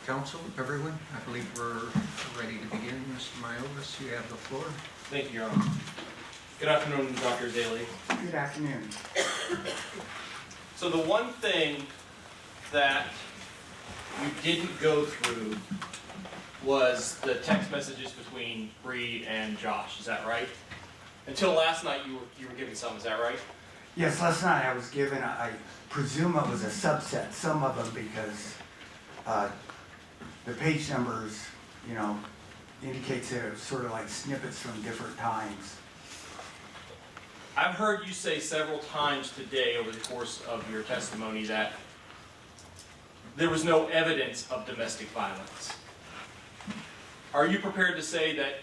Council, everyone, I believe we're ready to begin. Mr. Myovis, you have the floor. Thank you, Your Honor. Good afternoon, Dr. Daly. Good afternoon. So the one thing that you didn't go through was the text messages between Bree and Josh, is that right? Until last night you were giving some, is that right? Yes, last night I was given, I presume it was a subset, some of them, because the page numbers, you know, indicates they're sort of like snippets from different times. I've heard you say several times today over the course of your testimony that there was no evidence of domestic violence. Are you prepared to say that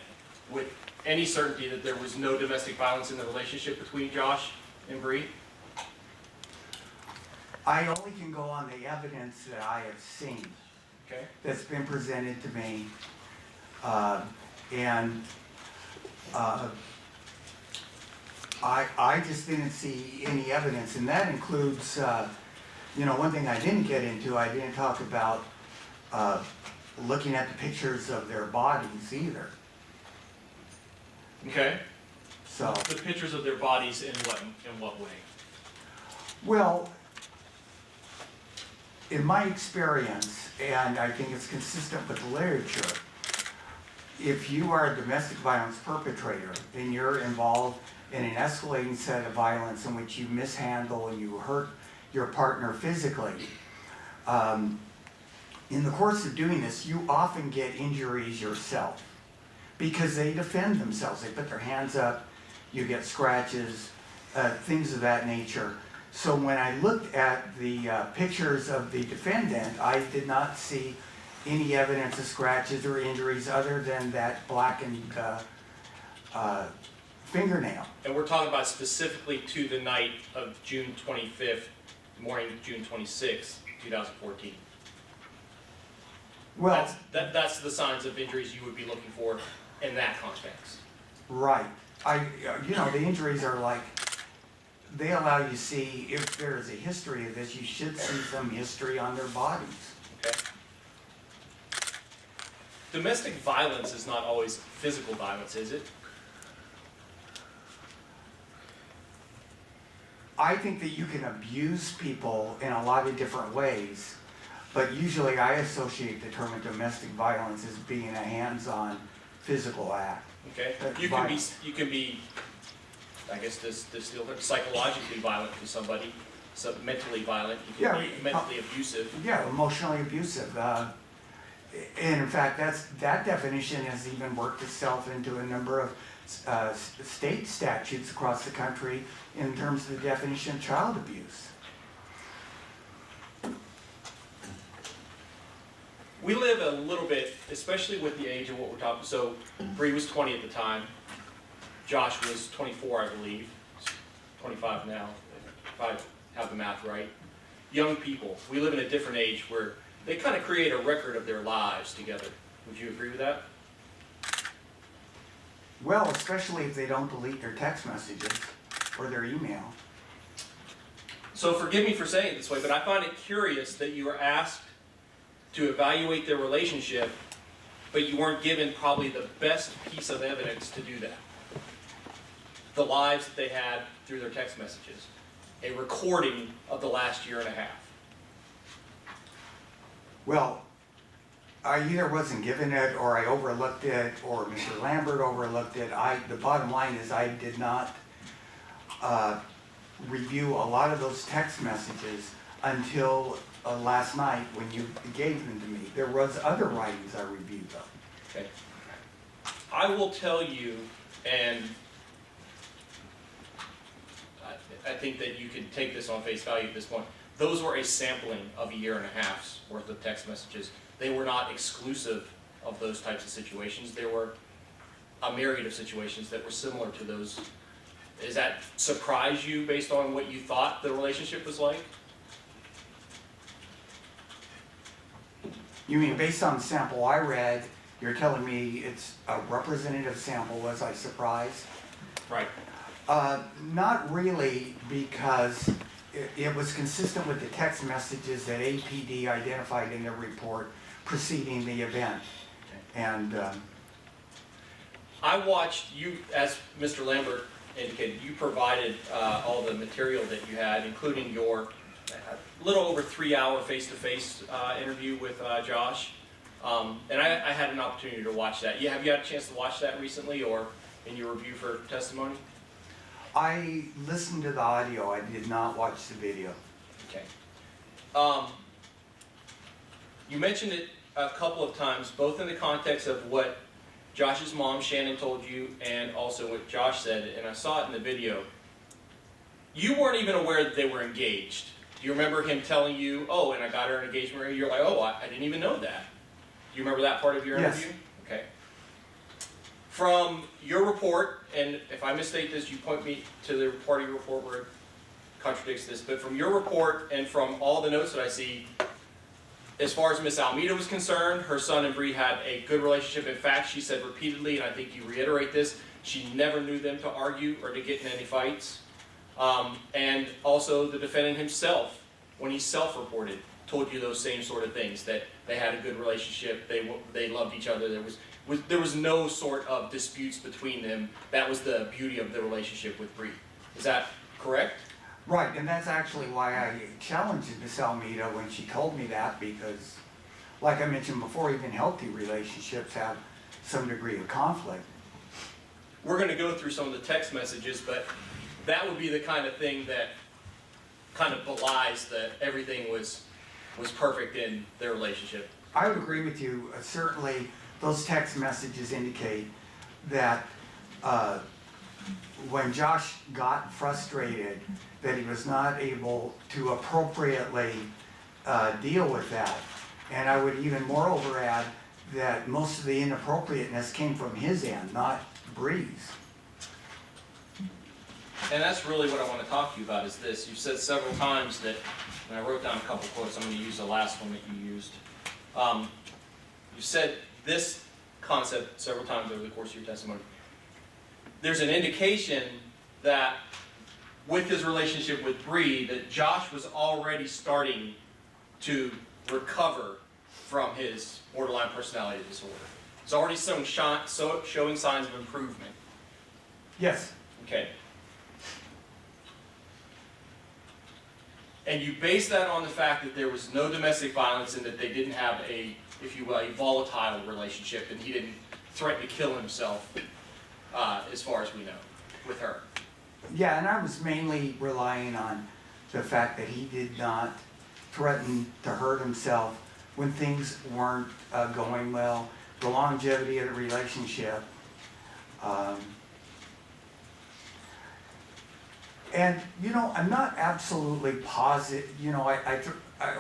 with any certainty that there was no domestic violence in the relationship between Josh and Bree? I only can go on the evidence that I have seen. Okay. That's been presented to me. I just didn't see any evidence, and that includes, you know, one thing I didn't get into, I didn't talk about looking at the pictures of their bodies either. Okay. So, The pictures of their bodies in what way? well, in my experience, and I think it's consistent with the literature, if you are a domestic violence perpetrator and you're involved in an escalating set of violence in which you mishandle and you hurt your partner physically, in the course of doing this, you often get injuries yourself because they defend themselves. They put their hands up, you get scratches, things of that nature. So when I looked at the pictures of the defendant, I did not see any evidence of scratches or injuries other than that blackened fingernail. And we're talking about specifically to the night of June 25th, morning of June 26th, 2014. Well, That's the signs of injuries you would be looking for in that context. right. You know, the injuries are like, they allow you to see if there is a history of this, you should see some history on their bodies. Okay. Domestic violence is not always physical violence, is it? I think that you can abuse people in a lot of different ways, but usually I associate the term of domestic violence as being a hands-on physical act. Okay. You can be, I guess this psychologically violent to somebody, so mentally violent. You can be mentally abusive. Yeah, emotionally abusive. And in fact, that definition has even worked itself into a number of state statutes across the country in terms of the definition of child abuse. We live a little bit, especially with the age of what we're talking. So Bree was 20 at the time. Josh was 24, I believe. 25 now, if I have the math right. Young people. We live in a different age where they kind of create a record of their lives together. Would you agree with that? Well, especially if they don't delete their text messages or their email. So forgive me for saying it this way, but I find it curious that you were asked to evaluate their relationship, but you weren't given probably the best piece of evidence to do that. The lives that they had through their text messages. A recording of the last year and a half. Well, I either wasn't given it, or I overlooked it, or Mr. Lambert overlooked it. The bottom line is I did not review a lot of those text messages until last night when you gave them to me. There was other writings I reviewed though. Okay. I will tell you, and I think that you can take this on face value at this point. Those were a sampling of a year and a half's worth of text messages. They were not exclusive of those types of situations. There were a myriad of situations that were similar to those. Does that surprise you based on what you thought the relationship was like? You mean based on the sample I read, you're telling me it's a representative sample? Was I surprised? Right. Not really, because it was consistent with the text messages that APD identified in their report preceding the event. And I watched you, as Mr. Lambert indicated, you provided all the material that you had, including your little over 3-hour face-to-face interview with Josh. And I had an opportunity to watch that. Have you had a chance to watch that recently or in your review for testimony? I listened to the audio, I did not watch the video. Okay. You mentioned it a couple of times, both in the context of what Josh's mom, Shannon, told you, and also what Josh said, and I saw it in the video. You weren't even aware that they were engaged. Do you remember him telling you, oh, and I got her an engagement ring? You're like, oh, I didn't even know that. Do you remember that part of your interview? Yes. Okay. From your report, and if I misstate this, you point me to the part of your report where it contradicts this, but from your report and from all the notes that I see, as far as Miss ALMEDA was concerned, her son and Bree had a good relationship. In fact, she said repeatedly, and I think you reiterate this, she never knew them to argue or to get in any fights. And also the defendant himself, when he self-reported, told you those same sort of things, that they had a good relationship, they loved each other, there was no sort of disputes between them. That was the beauty of the relationship with Bree. Is that correct? Right, and that's actually why I challenged Miss ALMEDA when she told me that, because, like I mentioned before, even healthy relationships have some degree of conflict. We're going to go through some of the text messages, but that would be the kind of thing that kind of belies that everything was perfect in their relationship. I would agree with you. Certainly, those text messages indicate that when Josh got frustrated, that he was not able to appropriately deal with that. And I would even moreover add that most of the inappropriateness came from his end, not Bree's. And that's really what I want to talk to you about is this. You've said several times that, and I wrote down a couple quotes, I'm going to use the last one that you used. You said this concept several times over the course of your testimony. There's an indication that with his relationship with Bree, that Josh was already starting to recover from his borderline personality disorder. He's already showing signs of improvement. Yes. Okay. And you base that on the fact that there was no domestic violence and that they didn't have a, if you will, a volatile relationship, and he didn't threaten to kill himself, as far as we know, with her. Yeah, and I was mainly relying on the fact that he did not threaten to hurt himself when things weren't going well, the longevity of the relationship. And, you know, I'm not absolutely positive, you know, I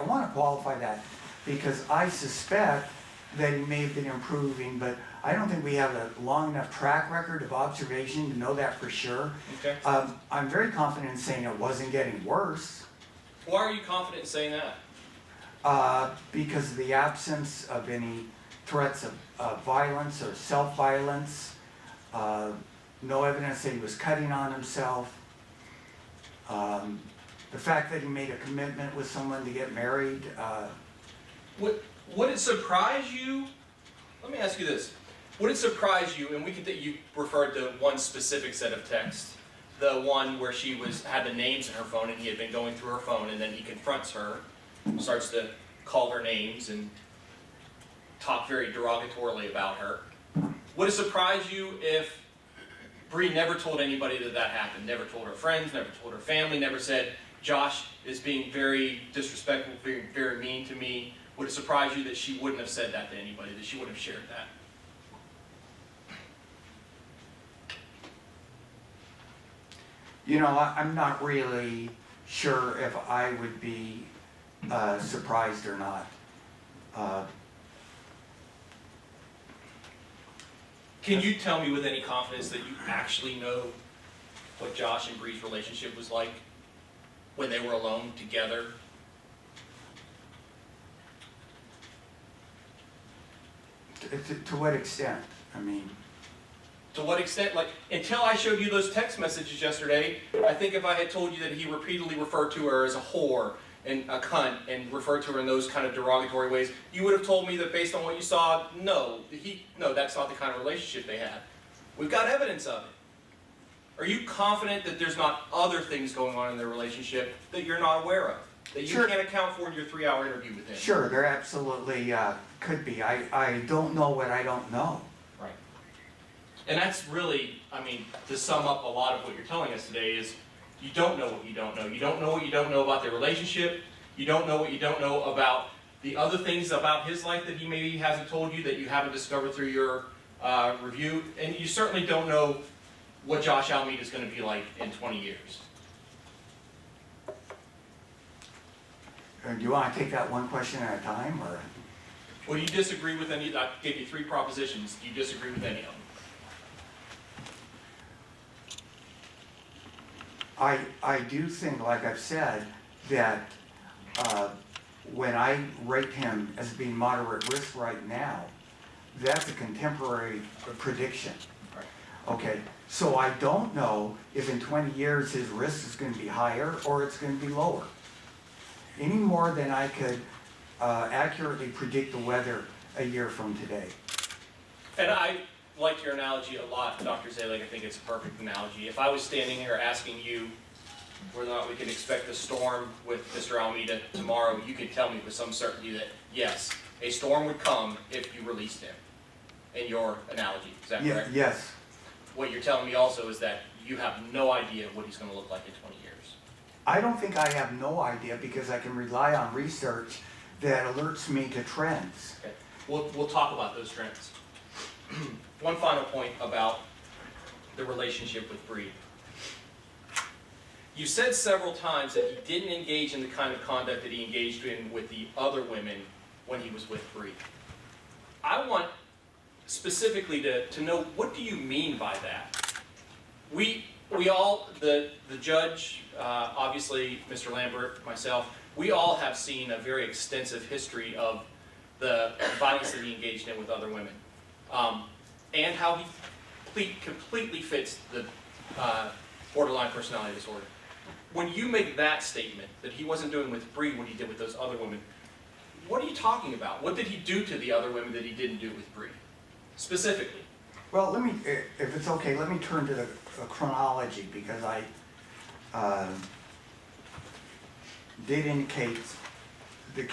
want to qualify that because I suspect that he may have been improving, but I don't think we have a long enough track record of observation to know that for sure. Okay. I'm very confident in saying it wasn't getting worse. Why are you confident in saying that? Because of the absence of any threats of violence or self-violence, no evidence that he was cutting on himself. The fact that he made a commitment with someone to get married. Would it surprise you? Let me ask you this. Would it surprise you, and you referred to one specific set of texts, the one where she had the names in her phone and he had been going through her phone and then he confronts her, starts to call her names and talk very derogatorily about her. Would it surprise you if Bree never told anybody that happened, never told her friends, never told her family, never said, Josh is being very disrespectful, very, very mean to me? Would it surprise you that she wouldn't have said that to anybody, that she wouldn't have shared that? You know, I'm not really sure if I would be surprised or not. Can you tell me with any confidence that you actually know what Josh and Bree's relationship was like when they were alone together? To what extent? I mean, To what extent? Like, until I showed you those text messages yesterday, I think if I had told you that he repeatedly referred to her as a whore, and a cunt and referred to her in those kind of derogatory ways, you would have told me that based on what you saw, no, that's not the kind of relationship they had. We've got evidence of it. Are you confident that there's not other things going on in their relationship that you're not aware of? That you Sure. can't account for in your 3-hour interview with him? Sure, there absolutely could be. I don't know what I don't know. Right. And that's really, I mean, to sum up a lot of what you're telling us today is you don't know what you don't know. You don't know what you don't know about their relationship. You don't know what you don't know about the other things about his life that he maybe hasn't told you that you haven't discovered through your review. And you certainly don't know what Josh ALMEDA is going to be like in 20 years. Do you want to take that one question at a time, or? Well, do you disagree with any, I gave you 3 propositions. Do you disagree with any of them? I do think, like I've said, that when I rate him as being moderate risk right now, that's a contemporary prediction. Right. Okay, so I don't know if in 20 years his risk is going to be higher or it's going to be lower. Any more than I could accurately predict the weather a year from today. And I like your analogy a lot, Dr. Zelig. I think it's a perfect analogy. If I was standing here asking you whether or not we can expect a storm with Mr. ALMEDA tomorrow, you could tell me with some certainty that, yes, a storm would come if you released him, in your analogy. Is that correct? Yes. What you're telling me also is that you have no idea what he's going to look like in 20 years. I don't think I have no idea because I can rely on research that alerts me to trends. Okay. We'll talk about those trends. One final point about the relationship with Bree. You said several times that he didn't engage in the kind of conduct that he engaged in with the other women when he was with Bree. I want specifically to know, what do you mean by that? We all, the judge, obviously Mr. Lambert, myself, we all have seen a very extensive history of the violence that he engaged in with other women. And how he completely fits the borderline personality disorder. When you make that statement, that he wasn't doing with Bree what he did with those other women, what are you talking about? What did he do to the other women that he didn't do with Bree, specifically? Well, let me, if it's okay, let me turn to the chronology because I did indicate the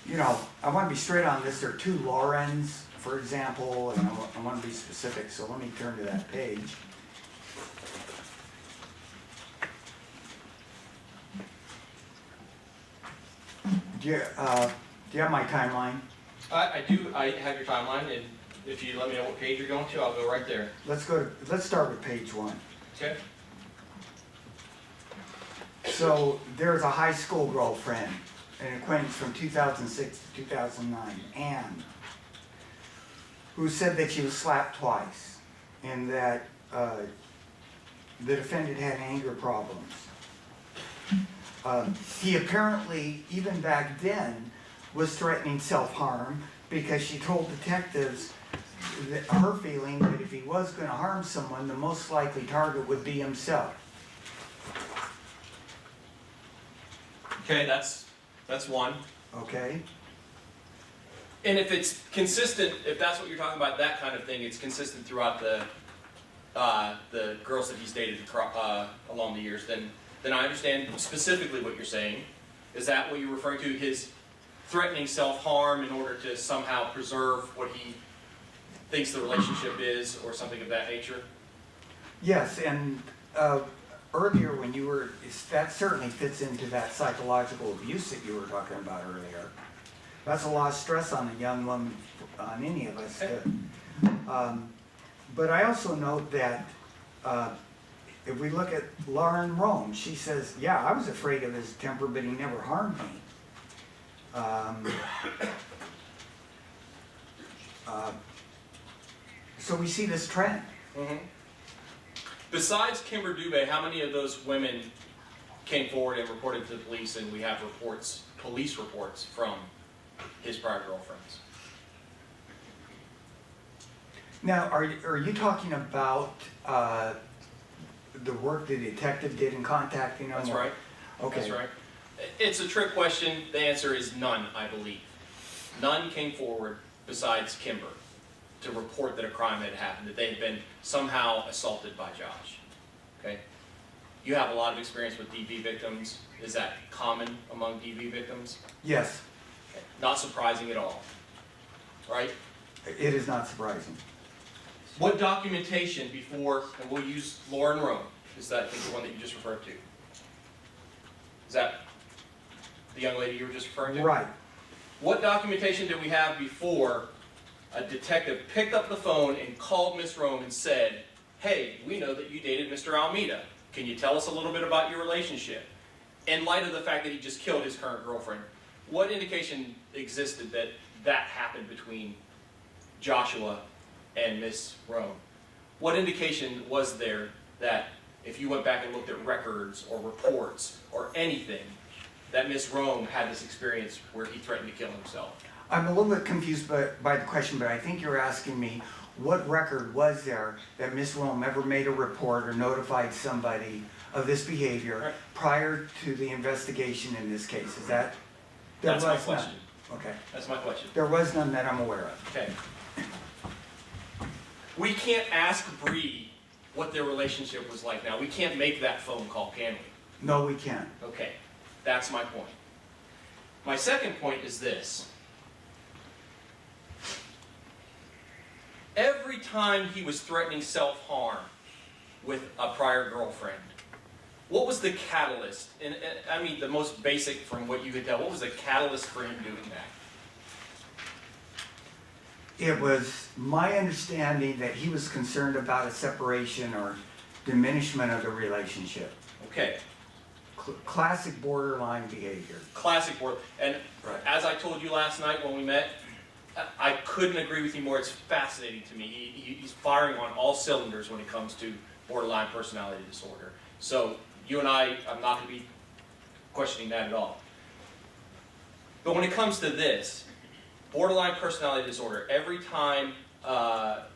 you know, I want to be straight on this. There are 2 Laurens, for example, and I want to be specific, so let me turn to that page. Do you have my timeline? I do. I have your timeline, and if you let me know what page you're going to, I'll go right there. Let's start with page 1. Okay. So there's a high school girlfriend, an acquaintance from 2006 to 2009, Anne, who said that she was slapped twice and that the defendant had anger problems. He apparently, even back then, was threatening self-harm because she told detectives that her feeling that if he was going to harm someone, the most likely target would be himself. Okay, that's one. Okay? And if it's consistent, if that's what you're talking about, that kind of thing, it's consistent throughout the girls that he's dated along the years, then I understand specifically what you're saying. Is that what you're referring to? His threatening self-harm in order to somehow preserve what he thinks the relationship is, or something of that nature? Yes, and earlier when you were, that certainly fits into that psychological abuse that you were talking about earlier. That's a lot of stress on a young woman, on any of us. But I also note that if we look at Lauren Rome, she says, yeah, I was afraid of his temper, but he never harmed me. So we see this trend. Mm-hmm. Besides Kimber Dubé, how many of those women came forward and reported to the police, and we have reports, police reports from his prior girlfriends? Now, are you talking about the work the detective did in contacting them? That's right. Okay. That's right. It's a trick question. The answer is none, I believe. None came forward besides Kimber to report that a crime had happened, that they had been somehow assaulted by Josh. Okay? You have a lot of experience with DV victims. Is that common among DV victims? Yes, Okay. Not surprising at all, right? it is not surprising. What documentation before, and we'll use Lauren Rome, is that I think the one that you just referred to? Is that the young lady you were just referring to? Right. What documentation did we have before a detective picked up the phone and called Miss Rome and said, hey, we know that you dated Mr. Almeida. Can you tell us a little bit about your relationship? In light of the fact that he just killed his current girlfriend, what indication existed that that happened between Joshua and Miss Rome? What indication was there that if you went back and looked at records or reports or anything, that Miss Rome had this experience where he threatened to kill himself? I'm a little bit confused by the question, but I think you're asking me, what record was there that Miss Rome ever made a report or notified somebody of this behavior Right. prior to the investigation in this case? Is that? There That's my was none. question. Okay. That's my question. There was none that I'm aware of. Okay. We can't ask Bree what their relationship was like now. We can't make that phone call, can we? No, we can't. Okay, that's my point. My second point is this. Every time he was threatening self-harm with a prior girlfriend, what was the catalyst? And I mean, the most basic from what you could tell, what was the catalyst for him doing that? It was my understanding that he was concerned about a separation or diminishment of the relationship. Okay, Classic borderline behavior. classic word. And Right. as I told you last night when we met, I couldn't agree with you more. It's fascinating to me. He's firing on all cylinders when it comes to borderline personality disorder. So you and I'm not going to be questioning that at all. But when it comes to this, borderline personality disorder, every time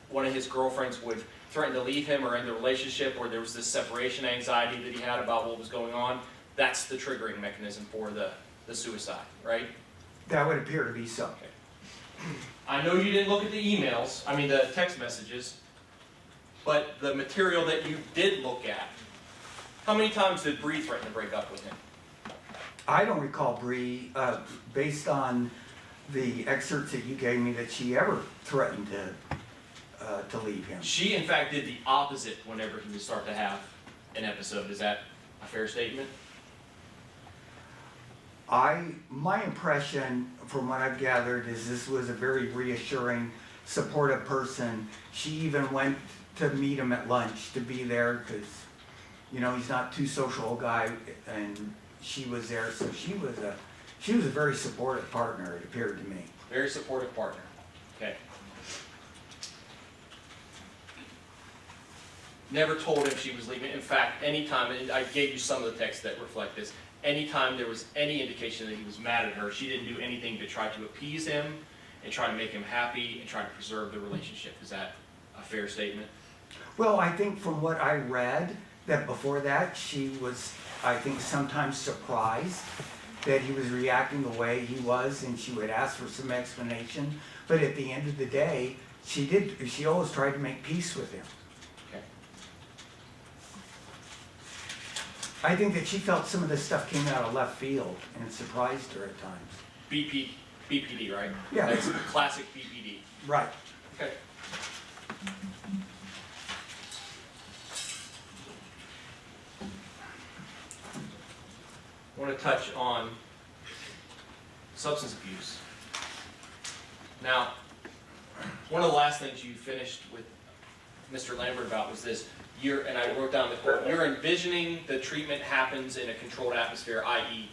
one of his girlfriends would threaten to leave him or end the relationship, or there was this separation anxiety that he had about what was going on, that's the triggering mechanism for the suicide, right? That would appear to be so. Okay. I know you didn't look at the emails, I mean the text messages, but the material that you did look at, how many times did Bree threaten to break up with him? I don't recall, Bree, based on the excerpts that you gave me, that she ever threatened to leave him. She, in fact, did the opposite whenever he would start to have an episode. Is that a fair statement? My impression, from what I've gathered, is this was a very reassuring, supportive person. She even went to meet him at lunch to be there because, you know, he's not too social a guy, and she was there, so she was a very supportive partner, it appeared to me. Very supportive partner. Okay. Never told him she was leaving. In fact, anytime, and I gave you some of the texts that reflect this, anytime there was any indication that he was mad at her, she didn't do anything to try to appease him and try to make him happy and try to preserve the relationship. Is that a fair statement? Well, I think from what I read, that before that, she was, I think, sometimes surprised that he was reacting the way he was, and she would ask for some explanation. But at the end of the day, she always tried to make peace with him. Okay. I think that she felt some of this stuff came out of left field, and it surprised her at times. BPD, right? Yeah. That's classic BPD. Right. Okay. I want to touch on substance abuse. Now, one of the last things you finished with Mr. Lambert about was this. And I wrote down the quote, you're envisioning the treatment happens in a controlled atmosphere, i.e.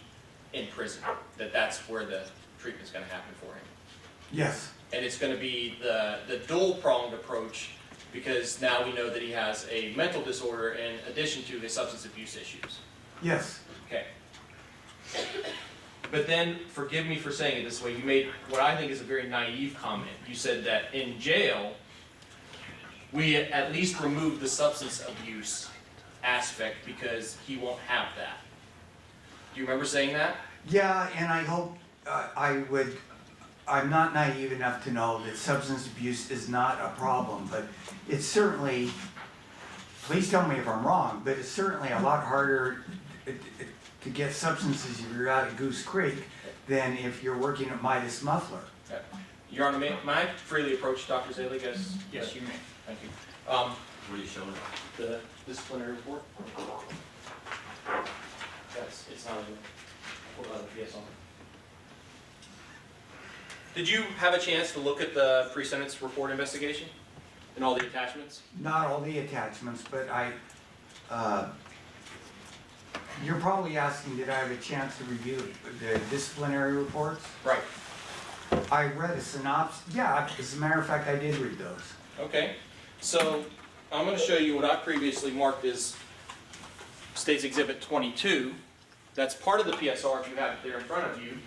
in prison, that's where the treatment's going to happen for him. Yes. And it's going to be the dual-pronged approach, because now we know that he has a mental disorder in addition to his substance abuse issues. Yes. Okay. But then, forgive me for saying it this way, you made what I think is a very naive comment. You said that in jail, we at least removed the substance abuse aspect because he won't have that. Do you remember saying that? Yeah, and I hope, I'm not naive enough to know that substance abuse is not a problem, but it's certainly, please tell me if I'm wrong, but it's certainly a lot harder to get substances if you're out at Goose Creek than if you're working at Midas Muffler. Okay. Your Honor, may I freely approach Dr. Zelig? Yes, you may. Thank you. What are you showing? The disciplinary report? It's not in the PSR. Did you have a chance to look at the pre-sentence report investigation and all the attachments? Not all the attachments, but you're probably asking, did I have a chance to review the disciplinary reports? Right. I read a synopsis, yeah, as a matter of fact, I did read those. Okay. So I'm going to show you what I previously marked as State's Exhibit 22. That's part of the PSR if you have it there in front of you.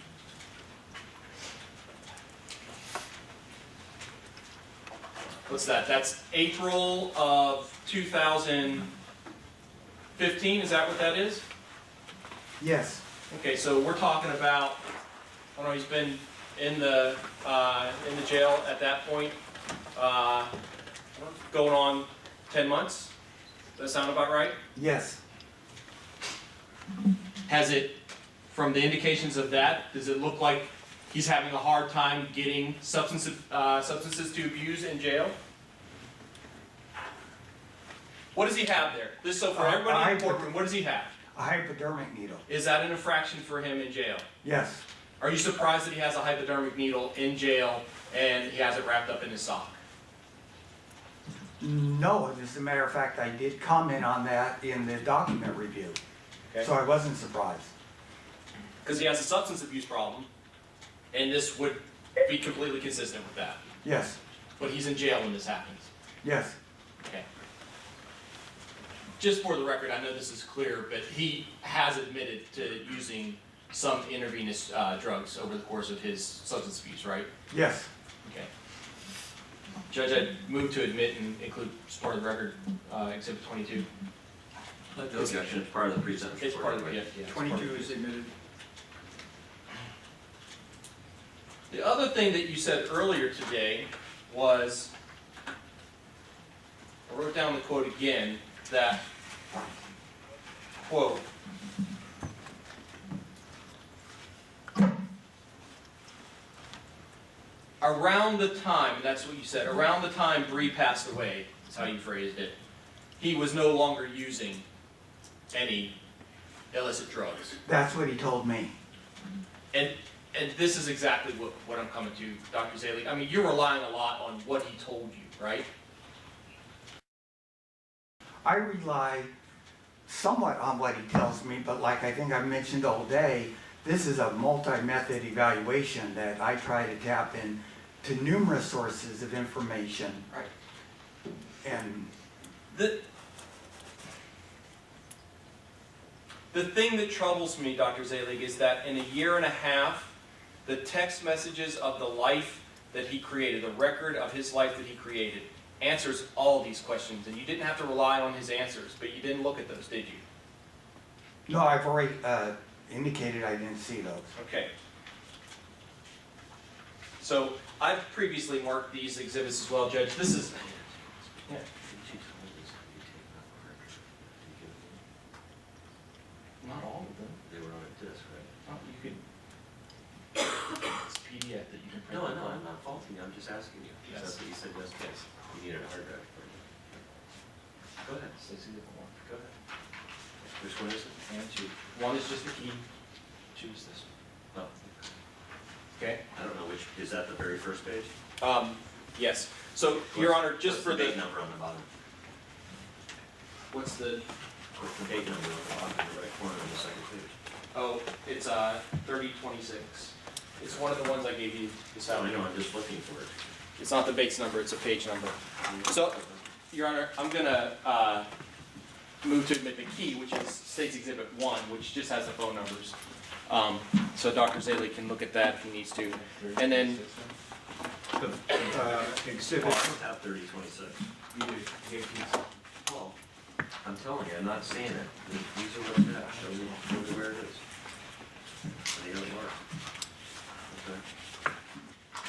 What's that? That's April of 2015. Is that what that is? Yes, Okay, so we're talking about, I don't know, he's been in the jail at that point, going on 10 months. Does that sound about right? yes. Has it, from the indications of that, does it look like he's having a hard time getting substances to abuse in jail? What does he have there? So for everybody in the courtroom, what does he have? A hypodermic needle, Is that an infraction for him in jail? yes. Are you surprised that he has a hypodermic needle in jail and he has it wrapped up in his sock? No, as a matter of fact, I did comment on that in the document review, Okay. so I wasn't surprised. Because he has a substance abuse problem, and this would be completely consistent with that. Yes, But he's in jail when this happens. yes, Okay. Just for the record, I know this is clear, but he has admitted to using some intravenous drugs over the course of his substance abuse, right? yes. Okay. Judge, I'd move to admit and include as part of the record, Exhibit 22. No objection, it's part of the pre-sentence It's report. part of the, anyway. yeah. It's part of 22 it. is admitted. The other thing that you said earlier today was, I wrote down the quote again, that, quote, around the time, and that's what you said, around the time Bree passed away, is how you phrased it, he was no longer using any illicit drugs. That's what he told me. And this is exactly what I'm coming to, Dr. Zelig. I mean, you're relying a lot on what he told you, right? I rely somewhat on what he tells me, but like I think I've mentioned all day, this is a multi-method evaluation that I try to tap into numerous sources of information. Right. And The thing that troubles me, Dr. Zelig, is that in a year and a half, the text messages of the life that he created, the record of his life that he created, answers all these questions. And you didn't have to rely on his answers, but you didn't look at those, did you? no, I've already indicated I didn't see those. Okay. So I've previously marked these exhibits as well, Judge. This is, yeah. Not all of them. They were on a disc, right? Oh, you could, it's a PDF that you can print. No, I know, I'm not faulting you, I'm just asking you. Yes. That's what you said yesterday. You needed a hard drive for you. Go ahead, Stacy, the one. go ahead. Which one is it? And two. One is just the key, two is this one. Oh, Okay? I don't know which, is that the very first page? Yes. So, Your Honor, just for What's the the, page number on the bottom? what's the, What's the page number on the bottom, in the right corner of the second page? oh, it's 3026. It's one of the ones I gave you this I afternoon. know, I'm just looking for it. It's not the base number, it's a page number. So, Your Honor, I'm gonna move to admit the key, which is State's Exhibit 1, which just has the phone numbers. So Dr. Zaley can look at that if he needs to. And then, Exhibit, Oh, I don't have 3026. you do, here, please. Well, I'm telling you, I'm not seeing it. These are what I have, show me where it is. Any other mark? Okay.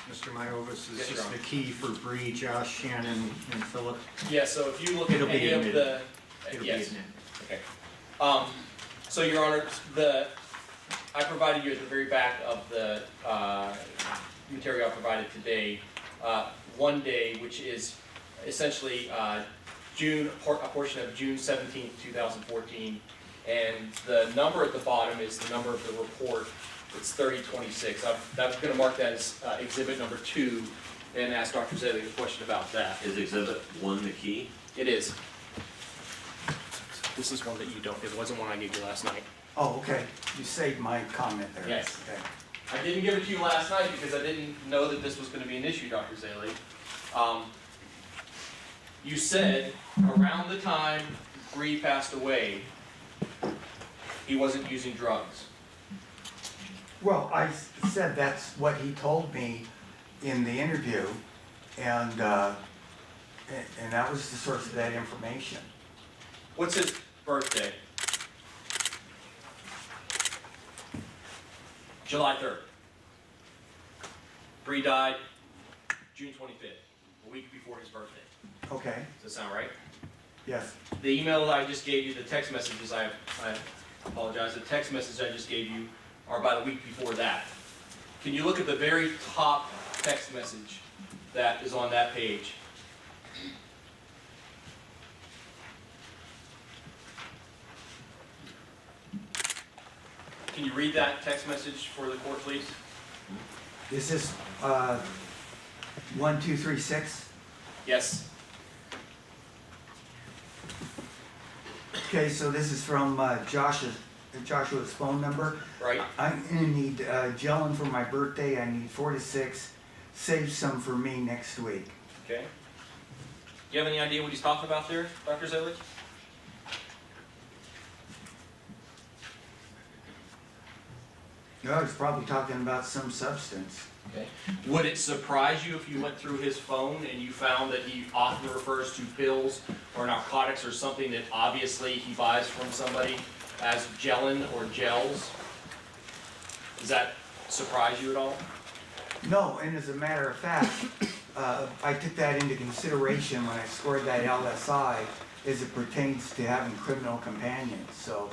Mr. Myovas, Yes, is Your this Honor. the key for Bree, Josh, Shannon, and Philip? Yeah, so if you look at It'll be any of admitted. the, It'll be yes, admitted. okay. So Your Honor, I provided you at the very back of the, material I provided today, one day, which is essentially, a portion of June 17th, 2014. And the number at the bottom is the number of the report. It's 3026. I'm gonna mark that as, exhibit number 2 and ask Dr. Zaley a question about that. Is exhibit 1 the key? It is. This is one that you don't, it wasn't one I gave you last night. Oh, okay, you saved my comment there. Yes. Okay. I didn't give it to you last night because I didn't know that this was gonna be an issue, Dr. Zaley. You said around the time Bree passed away, he wasn't using drugs. Well, I said that's what he told me in the interview, and that was the source of that information. What's his birthday? July 3rd. Bree died June 25th, a week before his birthday. Okay, Does that sound right? yes, The email that I just gave you, the text messages, I apologize, the text message I just gave you are about a week before that. Can you look at the very top text message that is on that page? Can you read that text message for the court, please? is this 1236? Yes? Okay, so this is from Joshua's phone number. Right? I'm gonna need gelin for my birthday, I need 4 to 6, save some for me next week. Okay. Do you have any idea what he's talking about there, Dr. Zelig? No, he's probably talking about some substance. Okay. Would it surprise you if you went through his phone and you found that he often refers to pills or narcotics or something that obviously he buys from somebody as gelin or gels? Does that surprise you at all? No, and as a matter of fact, I took that into consideration when I scored that LSI as it pertains to having criminal companions, so.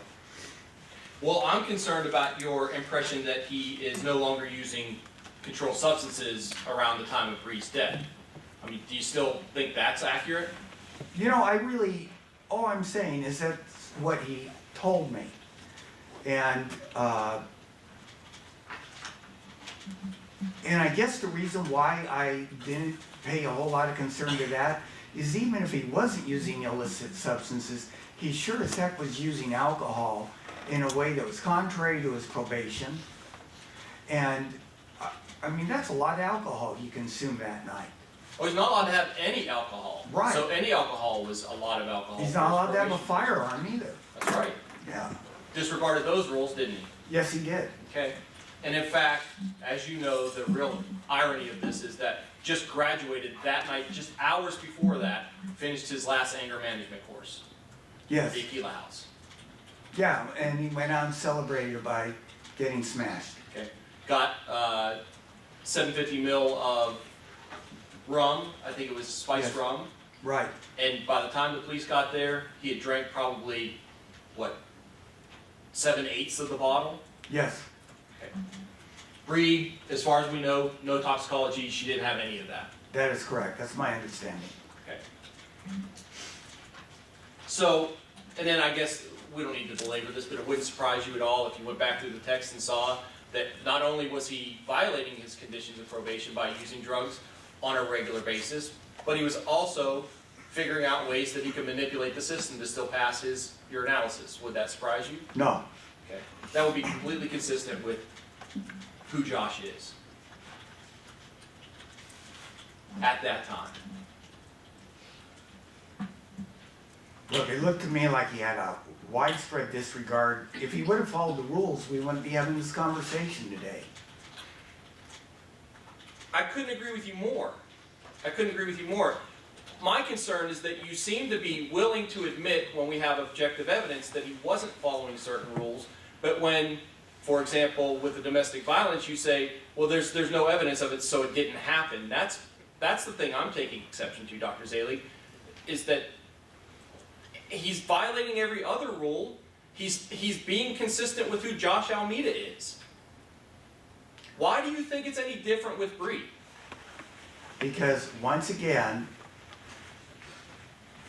Well, I'm concerned about your impression that he is no longer using controlled substances around the time of Bree's death. I mean, do you still think that's accurate? You know, all I'm saying is that's what he told me. And I guess the reason why I didn't pay a whole lot of concern to that is even if he wasn't using illicit substances, he sure as heck was using alcohol in a way that was contrary to his probation. And, I mean, that's a lot of alcohol he consumed that night. Well, he's not allowed to have any alcohol. Right. So any alcohol was a lot of alcohol. He's for not his allowed to have a probation. firearm either. That's right. Yeah. Disregarded those rules, didn't he? Yes, he did. Okay. And in fact, as you know, the real irony of this is that just graduated that night, just hours before that, finished his last anger management course at Yes. the Aquila House. Yeah, and he went out and celebrated by getting smashed. Okay. Got 750 mil of rum. I think it was spiced Yes. rum. Right. And by the time the police got there, he had drank probably, what, 7/8 of the bottle? Yes. Bree, as far as we know, no toxicology, she didn't have any of that. That is correct. That's my understanding. Okay. So, and then I guess we don't need to belabor this, but it wouldn't surprise you at all if you went back through the text and saw that not only was he violating his conditions of probation by using drugs on a regular basis, but he was also figuring out ways that he could manipulate the system to still pass your analysis. Would that surprise you? No. Okay. That would be completely consistent with who Josh is at that time. Look, it looked to me like he had a widespread disregard. If he would have followed the rules, we wouldn't be having this conversation today. I couldn't agree with you more. I couldn't agree with you more. My concern is that you seem to be willing to admit when we have objective evidence that he wasn't following certain rules, but when For example, with the domestic violence, you say, well, there's no evidence of it, so it didn't happen. That's the thing I'm taking exception to, Dr. Zaley, is that he's violating every other rule. He's being consistent with who Josh ALMEDA is. Why do you think it's any different with Bree? Because once again,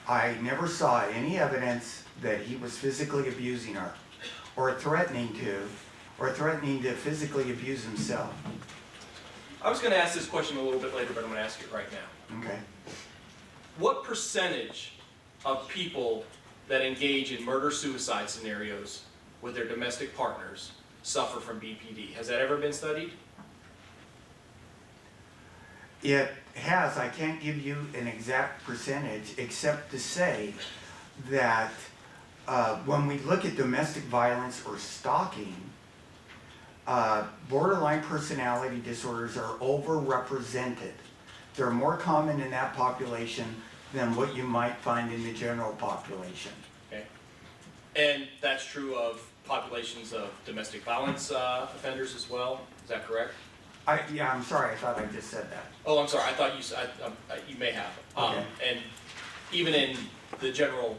I never saw any evidence that he was physically abusing her, or threatening to physically abuse himself. I was going to ask this question a little bit later, but I'm going to ask it right now. Okay. What percentage of people that engage in murder-suicide scenarios with their domestic partners suffer from BPD? Has that ever been studied? It has. I can't give you an exact percentage, except to say that when we look at domestic violence or stalking, borderline personality disorders are overrepresented. They're more common in that population than what you might find in the general population. Okay. And that's true of populations of domestic violence offenders as well? Is that correct? Yeah, I'm sorry, I thought I just said that. Oh, I'm sorry. I thought you said, you may have. Okay. And even in the general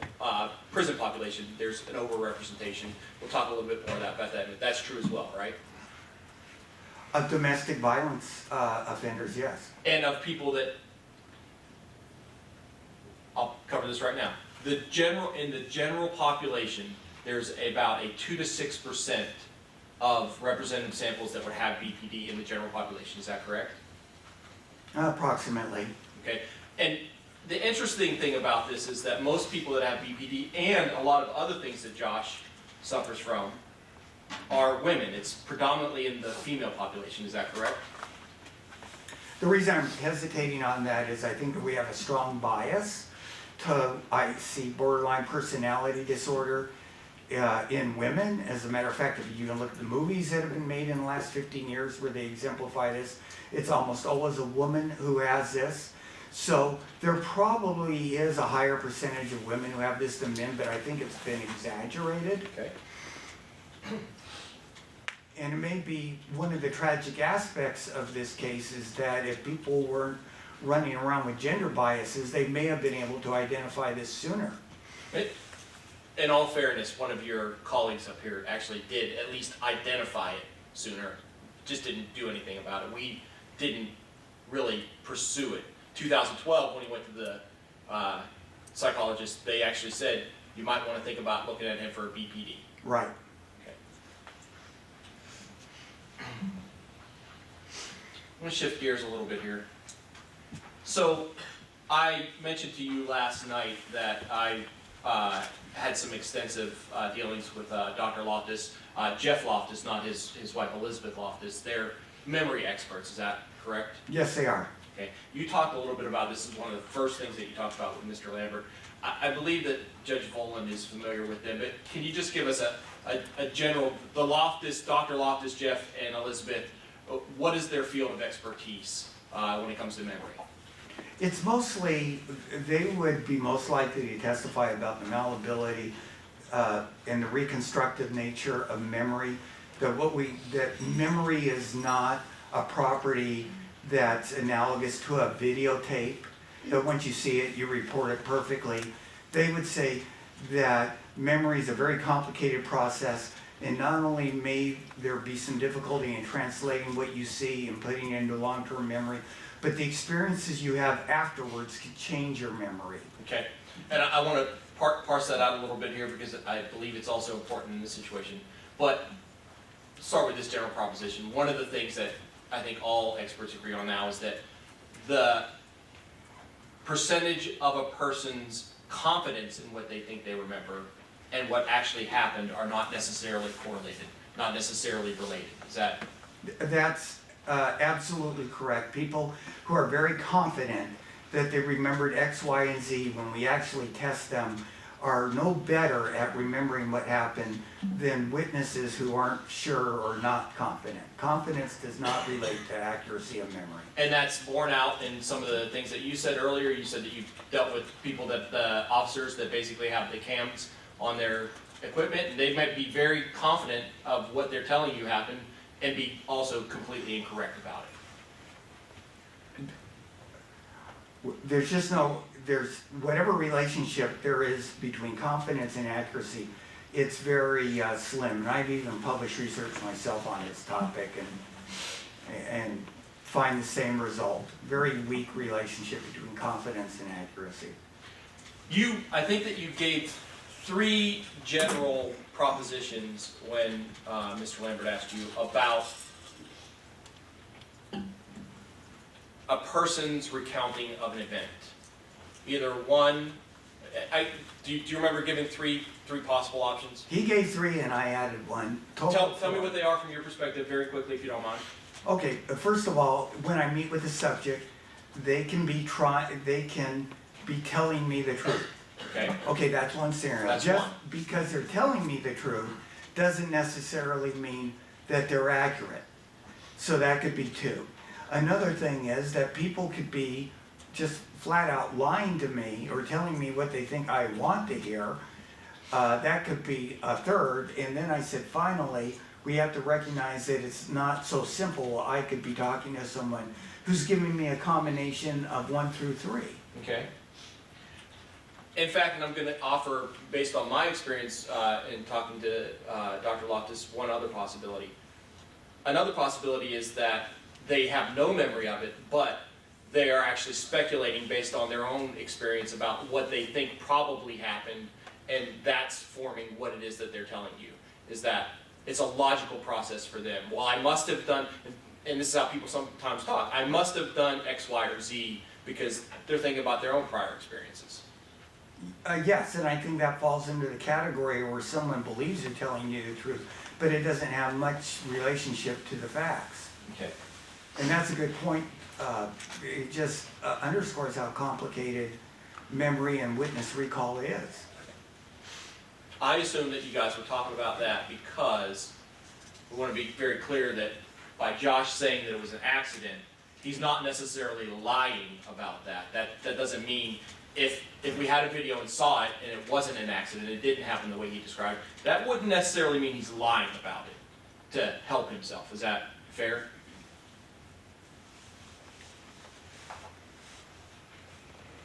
prison population, there's an overrepresentation. We'll talk a little bit more about that. That's true as well, right? Of domestic violence offenders, yes. And of people that, I'll cover this right now. In the general population, there's about a 2 to 6% of representative samples that would have BPD in the general population. Is that correct? Approximately. Okay. And the interesting thing about this is that most people that have BPD and a lot of other things that Josh suffers from are women. It's predominantly in the female population. Is that correct? The reason I'm hesitating on that is I think that we have a strong bias I see borderline personality disorder in women. As a matter of fact, if you can look at the movies that have been made in the last 15 years where they exemplify this, it's almost always a woman who has this. So there probably is a higher percentage of women who have this than men, but I think it's been exaggerated. Okay. And it may be one of the tragic aspects of this case is that if people weren't running around with gender biases, they may have been able to identify this sooner. In all fairness, one of your colleagues up here actually did at least identify it sooner, just didn't do anything about it. We didn't really pursue it. 2012, when he went to the psychologist, they actually said, you might want to think about looking at him for a BPD. Right. Okay. I'm going to shift gears a little bit here. So, I mentioned to you last night that I had some extensive dealings with Dr. Loftus, Jeff Loftus, not his wife Elizabeth Loftus. They're memory experts, is that correct? Yes, they are. Okay. You talked a little bit about this. Is one of the first things that you talked about with Mr. Lambert. I believe that Judge Voland is familiar with them, but can you just give us a general, the Loftus, Dr. Loftus, Jeff, and Elizabeth, what is their field of expertise when it comes to memory? It's mostly, they would be most likely to testify about the malleability and the reconstructive nature of memory. That memory is not a property that's analogous to a videotape, that once you see it, you report it perfectly. They would say that memory is a very complicated process, and not only may there be some difficulty in translating what you see and putting it into long-term memory, but the experiences you have afterwards can change your memory. Okay, and I want to parse that out a little bit here because I believe it's also important in this situation. But start with this general proposition. One of the things that I think all experts agree on now is that the percentage of a person's confidence in what they think they remember and what actually happened are not necessarily correlated, not necessarily related. Is that? That's absolutely correct. People who are very confident that they remembered X, Y, and Z when we actually test them are no better at remembering what happened than witnesses who aren't sure or not confident. Confidence does not relate to accuracy of memory. And that's borne out in some of the things that you said earlier. You said that you've dealt with people that, officers that basically have the cams on their equipment, and they might be very confident of what they're telling you happened, and be also completely incorrect about it. There's whatever relationship there is between confidence and accuracy, it's very slim. And I've even published research myself on this topic and find the same result. Very weak relationship between confidence and accuracy. I think that you gave 3 general propositions when Mr. Lambert asked you about a person's recounting of an event. Either one, do you remember giving three possible options? He gave 3 and I added 1. Tell me what they are from your perspective very quickly, if you don't mind. Okay, first of all, when I meet with the subject, they can be telling me the truth. Okay. Okay, that's one scenario. That's Just one. because they're telling me the truth doesn't necessarily mean that they're accurate. So that could be 2. Another thing is that people could be just flat out lying to me or telling me what they think I want to hear. That could be a 3rd. And then I said, finally, we have to recognize that it's not so simple. I could be talking to someone who's giving me a combination of 1 through 3. Okay. In fact, and I'm going to offer, based on my experience in talking to Dr. Loftus, one other possibility. Another possibility is that they have no memory of it, but they are actually speculating based on their own experience about what they think probably happened, and that's forming what it is that they're telling you. Is that it's a logical process for them. Well, I must have done, and this is how people sometimes talk, I must have done X, Y, or Z, because they're thinking about their own prior experiences. Yes, and I think that falls into the category where someone believes they're telling you the truth, but it doesn't have much relationship to the facts. Okay. And that's a good point. It just underscores how complicated memory and witness recall is. I assume that you guys were talking about that because we want to be very clear that by Josh saying that it was an accident, he's not necessarily lying about that. That doesn't mean if we had a video and saw it and it wasn't an accident, it didn't happen the way he described, that wouldn't necessarily mean he's lying about it to help himself. Is that fair?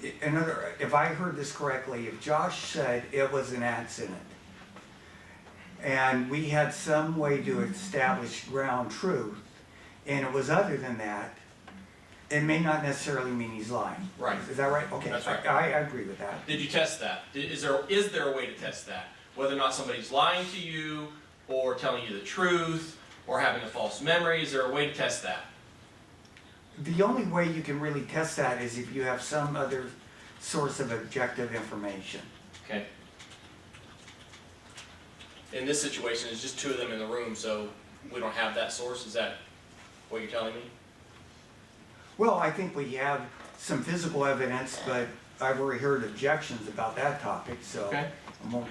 If I heard this correctly, if Josh said it was an accident and we had some way to establish ground truth and it was other than that, it may not necessarily mean he's lying. Right. Is that right? Okay. That's right. I agree with that. Did you test that? Is there a way to test that? Whether or not somebody's lying to you or telling you the truth or having a false memory, is there a way to test that? The only way you can really test that is if you have some other source of objective information. Okay. In this situation, it's just 2 of them in the room, so we don't have that source. Is that what you're telling me? Well, I think we have some physical evidence, but I've already heard objections about that topic, so Okay. I won't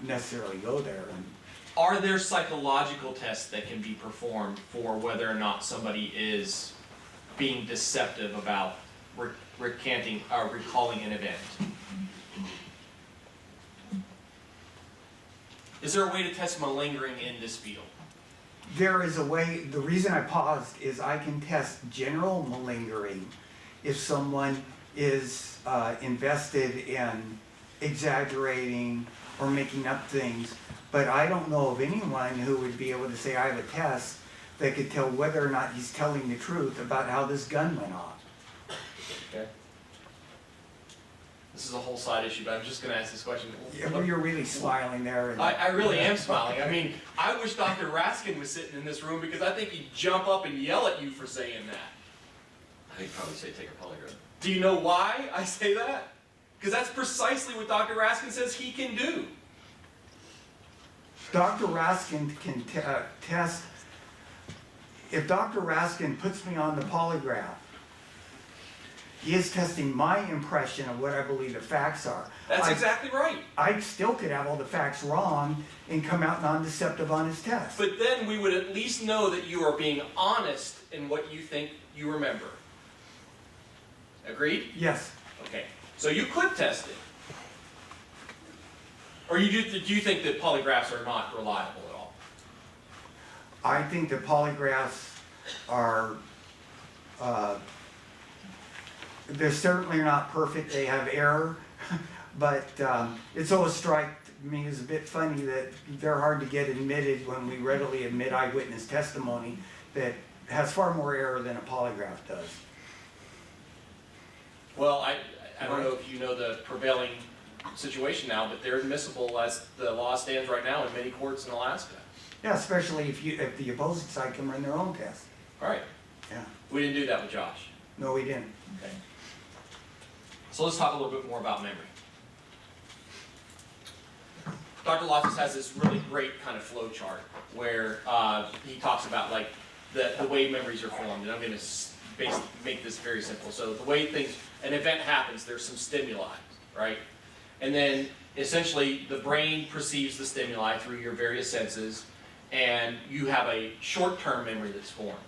necessarily go there. Are there psychological tests that can be performed for whether or not somebody is being deceptive about recanting or recalling an event? Is there a way to test malingering in this field? There is a way. The reason I paused is I can test general malingering if someone is invested in exaggerating or making up things, but I don't know of anyone who would be able to say I have a test that could tell whether or not he's telling the truth about how this gun went off. Okay. This is a whole side issue, but I'm just going to ask this question. Yeah, you're really smiling there. And I really am smiling. I mean, I wish Dr. Raskin was sitting in this room because I think he'd jump up and yell at you for saying that. I'd probably say take a polygraph. Do you know why I say that? Because that's precisely what Dr. Raskin says he can do. Dr. Raskin can test. If Dr. Raskin puts me on the polygraph, he is testing my impression of what I believe the facts are. That's exactly right. I still could have all the facts wrong and come out non-deceptive on his test. But then we would at least know that you are being honest in what you think you remember. Agreed? Yes. Okay. So you could test it. Or do you think that polygraphs are not reliable at all? I think the polygraphs are, they're certainly not perfect, they have error, but it's always strikes me as a bit funny that they're hard to get admitted when we readily admit eyewitness testimony that has far more error than a polygraph does. Well, I don't know if you know the prevailing situation now, but they're admissible as the law stands right now in many courts in Alaska. Yeah, especially if the opposing side can run their own test. All right. Yeah. We didn't do that with Josh. No, we didn't. Okay. So let's talk a little bit more about memory. Dr. Loftus has this really great kind of flow chart where he talks about like the way memories are formed, and I'm going to make this very simple. So the way an event happens, there's some stimuli, right? And then essentially the brain perceives the stimuli through your various senses, and you have a short-term memory that's formed.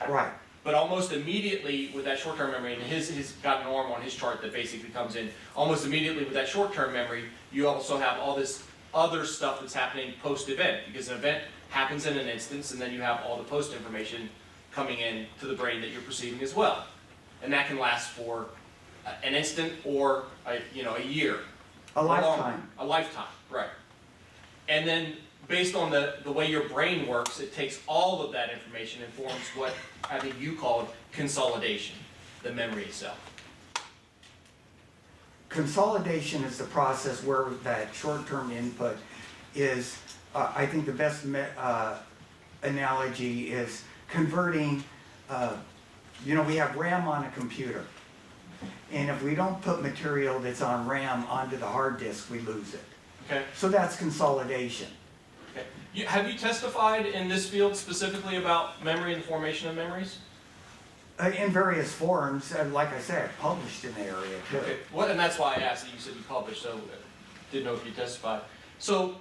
Right. But almost immediately with that short-term memory, and he's got an arm on his chart that basically comes in, almost immediately with that short-term memory, you also have all this other stuff that's happening post-event, because an event happens in an instance, and then you have all the post-information coming in to the brain that you're perceiving as well. And that can last for an instant or a year. A lifetime. A lifetime, right. And then based on the way your brain works, it takes all of that information and forms what I think you called consolidation, the memory itself. Consolidation is the process where that short-term input is, I think the best analogy is converting, we have RAM on a computer. And if we don't put material that's on RAM onto the hard disk, we lose it. Okay. So that's consolidation. Okay. Have you testified in this field specifically about memory and the formation of memories? In various forms, like I said, published in the area too. Okay. Well, and that's why I asked that. You said you published, so didn't know if you testified. So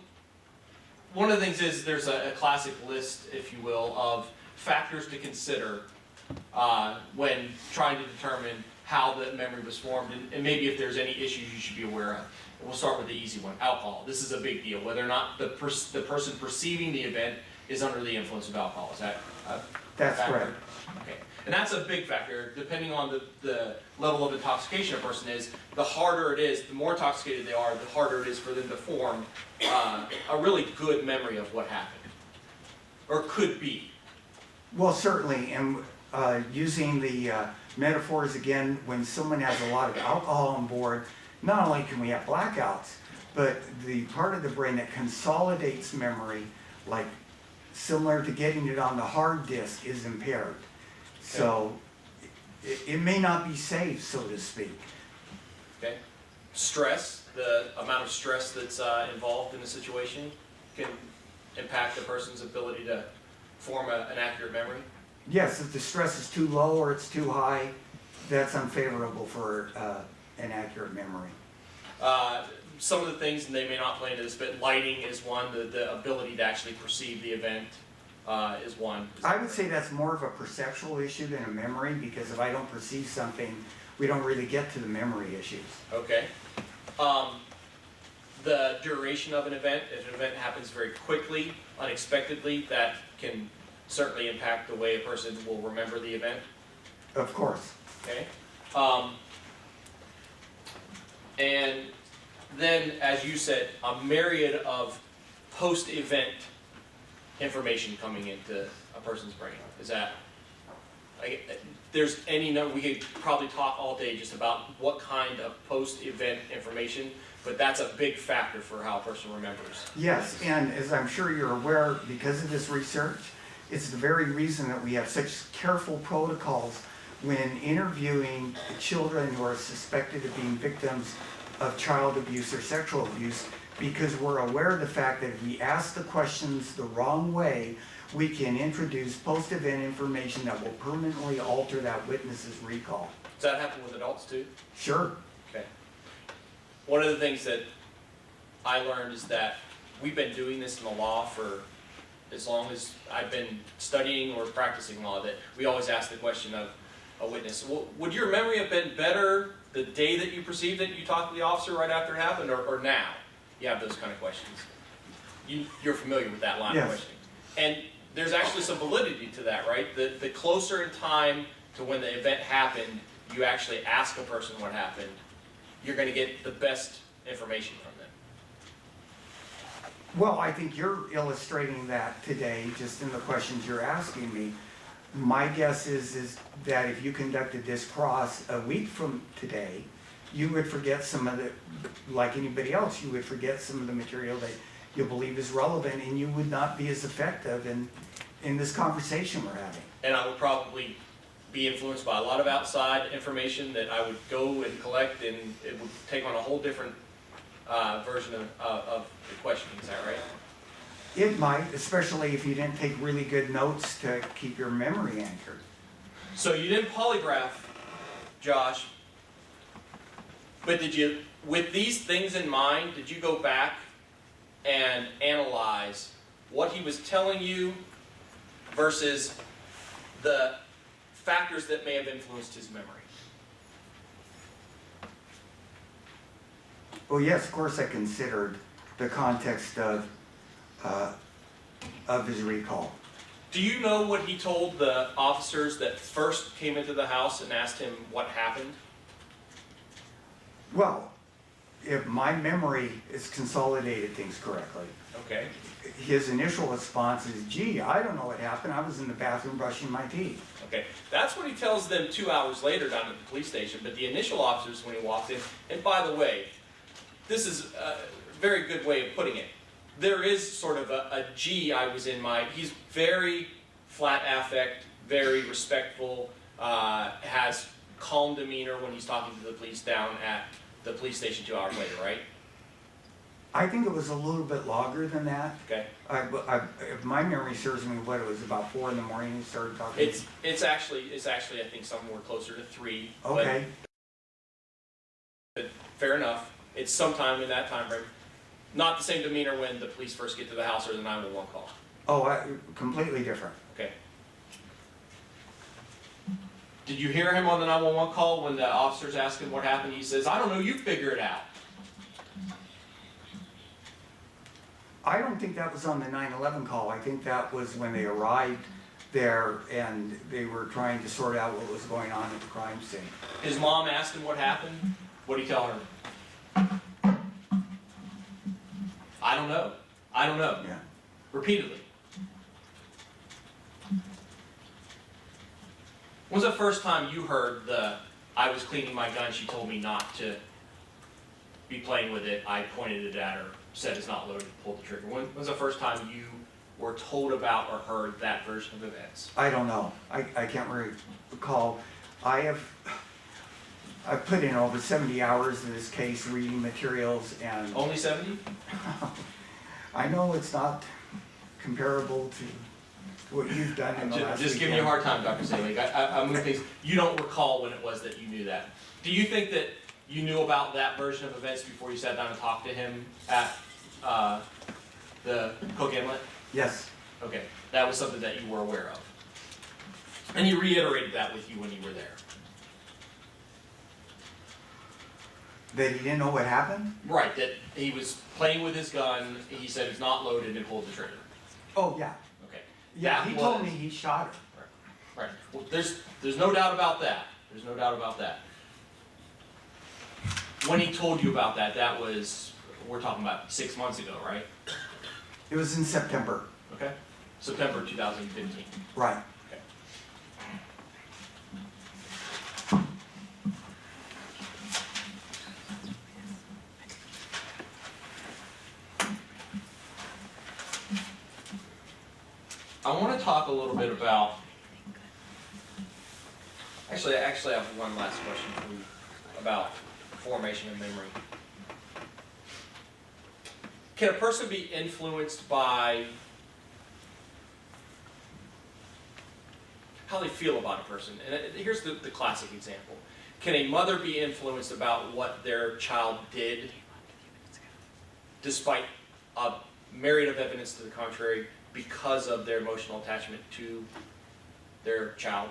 one of the things is there's a classic list, if you will, of factors to consider when trying to determine how the memory was formed, and maybe if there's any issues you should be aware of. And we'll start with the easy one, alcohol. This is a big deal, whether or not the person perceiving the event is under the influence of alcohol. Is that That's factor? correct. Okay. And that's a big factor. Depending on the level of intoxication a person is, the harder it is, the more intoxicated they are, the harder it is for them to form a really good memory of what happened, or could be. Well, certainly, and using the metaphors again, when someone has a lot of alcohol on board, not only can we have blackouts, but the part of the brain that consolidates memory, like similar to getting it on the hard disk, is impaired. So it may not be safe, so to speak. Okay. Stress, the amount of stress that's involved in the situation can impact a person's ability to form an accurate memory. Yes, if the stress is too low or it's too high, that's unfavorable for an accurate memory. Some of the things, and they may not play into this, but lighting is one, the ability to actually perceive the event is one. I would say that's more of a perceptual issue than a memory, because if I don't perceive something, we don't really get to the memory issues. Okay. The duration of an event, if an event happens very quickly, unexpectedly, that can certainly impact the way a person will remember the event. Of course. Okay. And then, as you said, a myriad of post-event information coming into a person's brain. Is that, there's any number, we could probably talk all day just about what kind of post-event information, but that's a big factor for how a person remembers. Yes, and as I'm sure you're aware, because of this research, it's the very reason that we have such careful protocols when interviewing children who are suspected of being victims of child abuse or sexual abuse, because we're aware of the fact that if we ask the questions the wrong way, we can introduce post-event information that will permanently alter that witness's recall. Does that happen with adults too? Sure. Okay. One of the things that I learned is that we've been doing this in the law for as long as I've been studying or practicing law, that we always ask the question of a witness, well, would your memory have been better the day that you perceived it, you talked to the officer right after it happened, or now? you have those kind of questions. You're familiar with that line of Yes. questioning. And there's actually some validity to that, right? The closer in time to when the event happened, you actually ask a person what happened, you're going to get the best information from them. Well, I think you're illustrating that today, just in the questions you're asking me. My guess is that if you conducted this cross a week from today, you would forget some of the, like anybody else, you would forget some of the material that you believe is relevant, and you would not be as effective in this conversation we're having. And I would probably be influenced by a lot of outside information that I would go and collect, and it would take on a whole different version of the questioning. Is that right? It might, especially if you didn't take really good notes to keep your memory anchored. So you didn't polygraph Josh, but did you, with these things in mind, did you go back and analyze what he was telling you versus the factors that may have influenced his memory? Well, yes, of course I considered the context of his recall. Do you know what he told the officers that first came into the house and asked him what happened? Well, if my memory is consolidated things correctly, Okay. his initial response is, gee, I don't know what happened. I was in the bathroom brushing my teeth. Okay, that's what he tells them 2 hours later down at the police station, but the initial officers when he walked in, and by the way, this is a very good way of putting it. There is sort of a gee, I was in my, he's very flat affect, very respectful, has calm demeanor when he's talking to the police down at the police station 2 hours later, right? I think it was a little bit longer than that. Okay. If my memory serves me, what, it was about 4 in the morning he started talking? It's actually I think somewhere closer to 3. Okay. But fair enough. It's sometime in that time frame. Not the same demeanor when the police first get to the house or the 911 call. Oh, completely different. Okay. Did you hear him on the 911 call when the officers asked him what happened? He says, "I don't know, you figure it out." I don't think that was on the 9/11 call. I think that was when they arrived there and they were trying to sort out what was going on at the crime scene. His mom asked him what happened. What did he tell her? I don't know. I don't know. Yeah. Repeatedly. When was the first time you heard the, "I was cleaning my gun, she told me not to be playing with it, I pointed it at her, said it's not loaded, pulled the trigger"? When was the first time you were told about or heard that version of events? I don't know. I can't recall. I've put in over 70 hours in this case, reading materials, and Only 70? I know it's not comparable to what you've done in the last Just giving you a hard time, Dr. Selig. I'm moving things. You don't recall when it was that you knew that. Do you think that you knew about that version of events before you sat down and talked to him at the Cook Inlet? Yes. Okay, that was something that you were aware of. And he reiterated that with you when you were there. That he didn't know what happened? Right, that he was playing with his gun, he said it's not loaded and pulled the trigger. Oh, yeah. Okay. Yeah, That he told was- me he shot her. Right. Well, there's no doubt about that. There's no doubt about that. When he told you about that, that was, we're talking about 6 months ago, right? It was in September. Okay. September 2015. Right. Okay. I want to talk a little bit about, actually I have one last question for you about formation of memory. Can a person be influenced by how they feel about a person? And here's the classic example. Can a mother be influenced about what their child did despite a myriad of evidence to the contrary because of their emotional attachment to their child?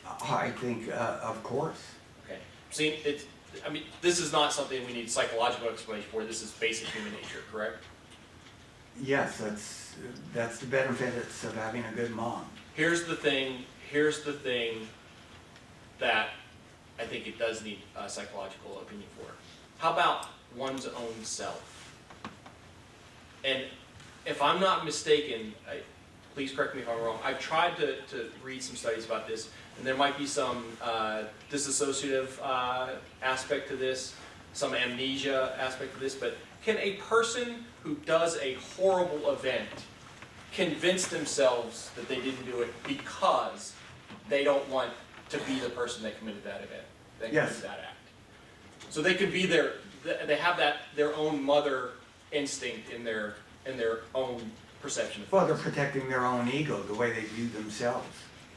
I think, of course. Okay. See, I mean, this is not something we need psychological explanation for, this is basic human nature, correct? Yes, that's the benefits of having a good mom. Here's the thing that I think it does need a psychological opinion for. How about one's own self? And if I'm not mistaken, please correct me if I'm wrong, I've tried to read some studies about this, and there might be some disassociative aspect to this, some amnesia aspect to this, but can a person who does a horrible event convince themselves that they didn't do it because they don't want to be the person that committed that event, that committed that act? So they could be they have their own mother instinct in their own perception of Well, things. they're protecting their own ego, the way they view themselves.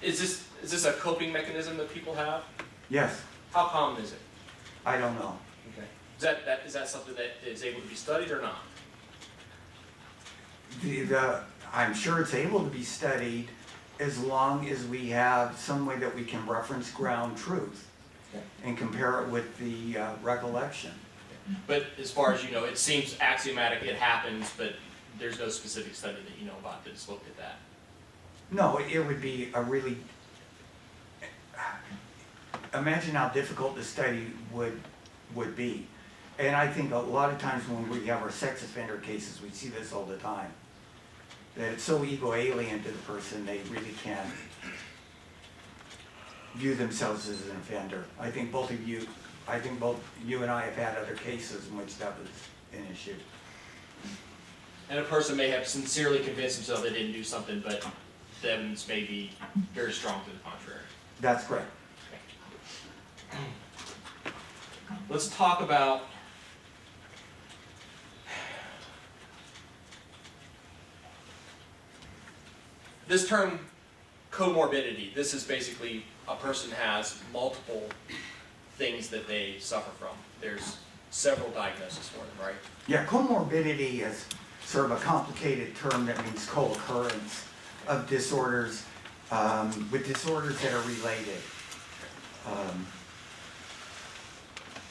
Is this a coping mechanism that people have? Yes, How common is it? I don't know. Okay. Is that something that is able to be studied or not? I'm sure it's able to be studied as long as we have some way that we can reference ground truth and compare it with the recollection. But as far as you know, it seems axiomatic, it happens, but there's no specific study that you know about that's looked at that. No, it would be a really, imagine how difficult the study would be. And I think a lot of times when we have our sex offender cases, we see this all the time. That it's so ego alien to the person, they really can't view themselves as an offender. I think both you and I have had other cases in which that was an issue. And a person may have sincerely convinced themselves they didn't do something, but the evidence may be very strong to the contrary. That's correct. Let's talk about this term comorbidity. This is basically a person has multiple things that they suffer from. There's several diagnoses for them, right? Yeah, comorbidity is sort of a complicated term that means co-occurrence of disorders with disorders that are related.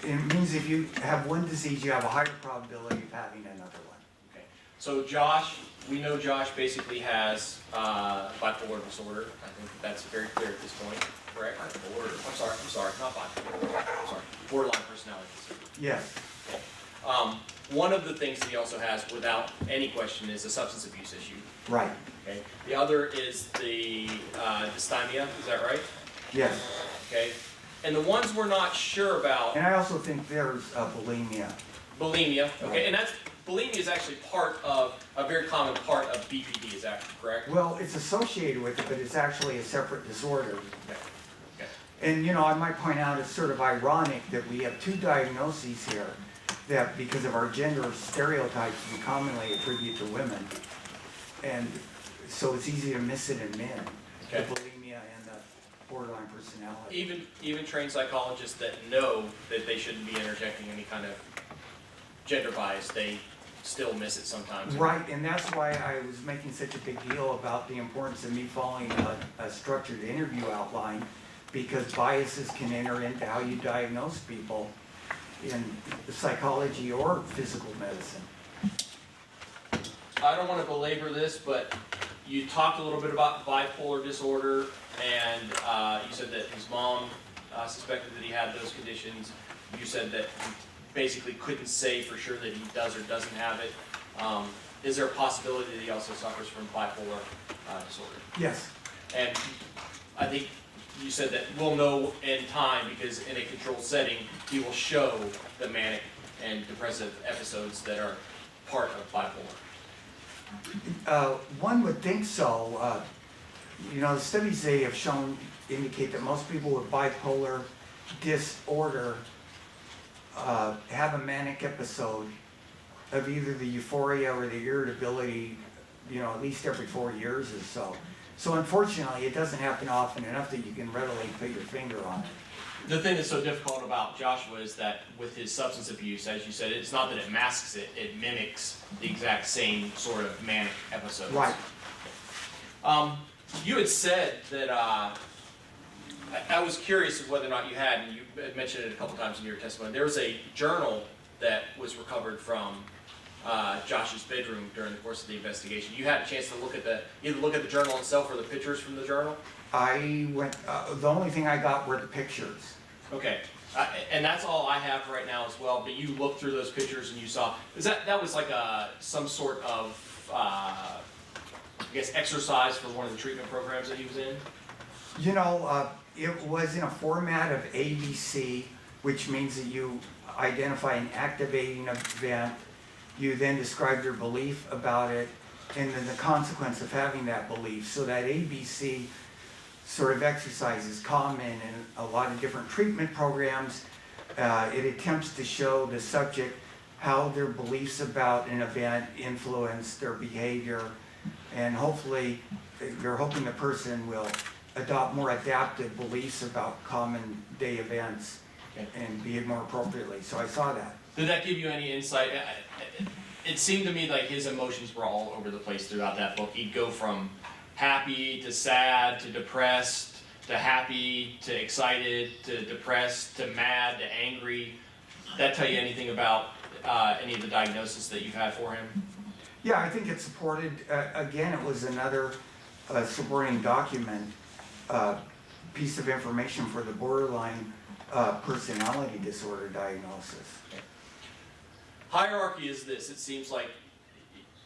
It means if you have one disease, you have a higher probability of having another one. Okay. So Josh, we know Josh basically has bipolar disorder. I think that's very clear at this point, correct? Bipolar. I'm sorry, not bipolar. I'm sorry. Borderline personality disorder. Yes. One of the things that he also has, without any question, is a substance abuse issue. Right. Okay. The other is the dysthymia. Is that right? Yes. Okay. And the ones we're not sure about, And I also think there's bulimia. bulimia. Okay. And bulimia is actually a very common part of BPD. Is that correct? Well, it's associated with it, but it's actually a separate disorder. Okay. Okay. And I might point out it's sort of ironic that we have two diagnoses here that because of our gender stereotypes we commonly attribute to women. And so it's easy to miss it in men, Okay. the bulimia and the borderline personality. Even trained psychologists that know that they shouldn't be interjecting any kind of gender bias, they still miss it sometimes. Right, and that's why I was making such a big deal about the importance of me following a structured interview outline, because biases can enter into how you diagnose people in psychology or physical medicine. I don't want to belabor this, but you talked a little bit about bipolar disorder, and you said that his mom suspected that he had those conditions. You said that he basically couldn't say for sure that he does or doesn't have it. Is there a possibility that he also suffers from bipolar disorder? Yes. And I think you said that we'll know in time, because in a controlled setting, he will show the manic and depressive episodes that are part of bipolar. One would think so. The studies they have shown indicate that most people with bipolar disorder have a manic episode of either the euphoria or the irritability, at least every 4 years or so. So unfortunately, it doesn't happen often enough that you can readily put your finger on it. The thing that's so difficult about Joshua is that with his substance abuse, as you said, it's not that it masks it, it mimics the exact same sort of manic episodes. Right. You had said that, I I was curious of whether or not you had, and you had mentioned it a couple times in your testimony, there was a journal that was recovered from Josh's bedroom during the course of the investigation. You had a chance to either look at the journal itself or the pictures from the journal? I went, the only thing I got were the pictures. Okay, and that's all I have right now as well, but you looked through those pictures and you saw, that was like some sort of, I guess, exercise for one of the treatment programs that he was in? You know, it was in a format of ABC, which means that you identify an activating event, you then describe your belief about it, and then the consequence of having that belief. So that ABC sort of exercise is common in a lot of different treatment programs. It attempts to show the subject how their beliefs about an event influence their behavior, and hopefully you're hoping the person will adopt more adaptive beliefs about common day events and behave more appropriately. So I saw that. Did that give you any insight? It seemed to me like his emotions were all over the place throughout that book. He'd go from happy to sad to depressed to happy to excited to depressed to mad to angry. Did that tell you anything about any of the diagnosis that you've had for him? Yeah, I think it supported, again, it was another supporting document, piece of information for the borderline personality disorder diagnosis. Hierarchy is this. It seems like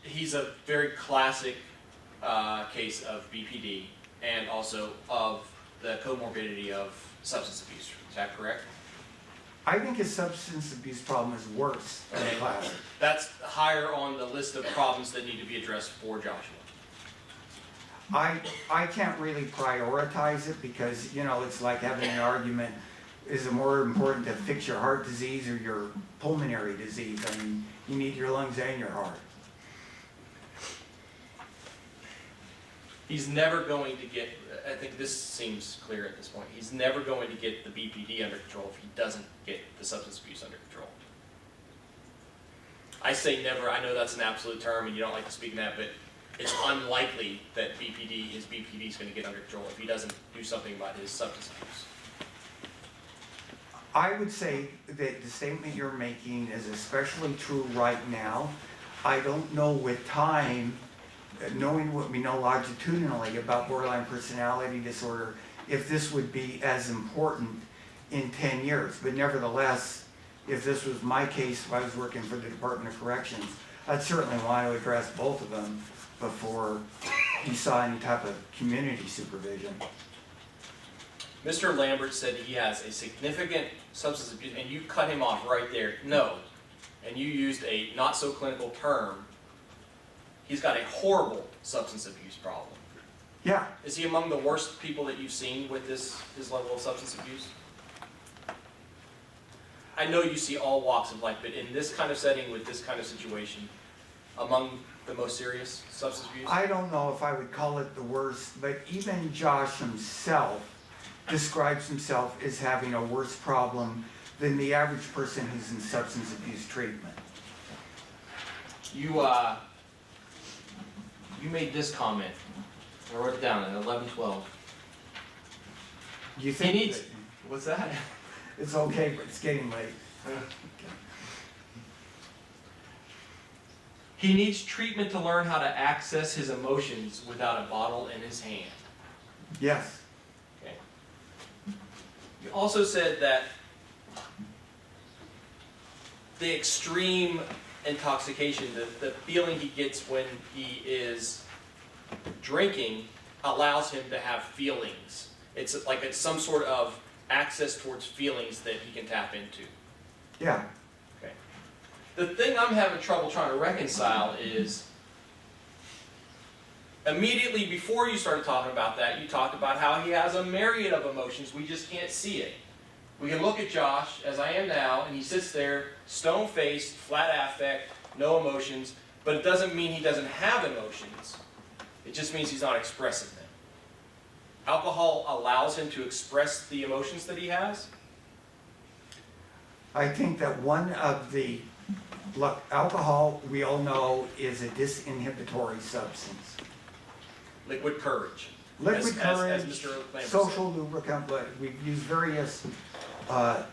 he's a very classic case of BPD and also of the comorbidity of substance abuse. Is that correct? I think his substance abuse problem is worse than the classic. That's higher on the list of problems that need to be addressed for Joshua. I can't really prioritize it because, you know, it's like having an argument, is it more important to fix your heart disease or your pulmonary disease? I mean, you need your lungs and your heart. He's never going to get, I think this seems clear at this point, he's never going to get the BPD under control if he doesn't get the substance abuse under control. I say never, I know that's an absolute term and you don't like to speak in that, but it's unlikely that his BPD is going to get under control if he doesn't do something about his substance abuse. I would say that the statement you're making is especially true right now. I don't know with time, knowing what we know longitudinally about borderline personality disorder, if this would be as important in 10 years. But nevertheless, if this was my case, if I was working for the Department of Corrections, I'd certainly want to address both of them before he saw any type of community supervision. Mr. Lambert said he has a significant substance abuse, and you cut him off right there. No. And you used a not so clinical term. He's got a horrible substance abuse problem. Yeah, Is he among the worst people that you've seen with his level of substance abuse? I know you see all walks of life, but in this kind of setting, with this kind of situation, among the most serious substance abuse? I don't know if I would call it the worst, but even Josh himself describes himself as having a worse problem than the average person who's in substance abuse treatment. You made this comment. I wrote it down in 11:12. You think He needs- that What's that? it's okay, but it's getting late. He needs treatment to learn how to access his emotions without a bottle in his hand. Yes. Okay. You also said that the extreme intoxication, the feeling he gets when he is drinking, allows him to have feelings. It's like it's some sort of access towards feelings that he can tap into. Yeah. Okay. The thing I'm having trouble trying to reconcile is immediately before you started talking about that, you talked about how he has a myriad of emotions, we just can't see it. We can look at Josh, as I am now, and he sits there, stone-faced, flat affect, no emotions, but it doesn't mean he doesn't have emotions. It just means he's not expressing them. Alcohol allows him to express the emotions that he has. I think that one of the, look, alcohol, we all know, is a disinhibitory substance. Liquid courage. Liquid as courage, Mr. Lambert said. social lubricant, but we've used various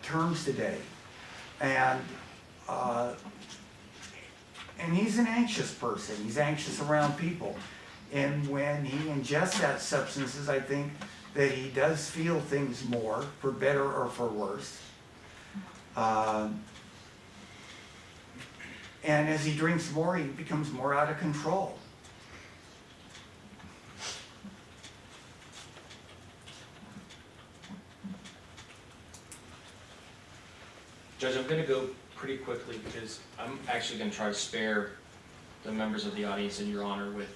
terms today. And he's an anxious person. He's anxious around people. And when he ingests that substances, I think that he does feel things more, for better or for worse. And as he drinks more, he becomes more out of control. Judge, I'm gonna go pretty quickly because I'm actually gonna try to spare the members of the audience in your honor with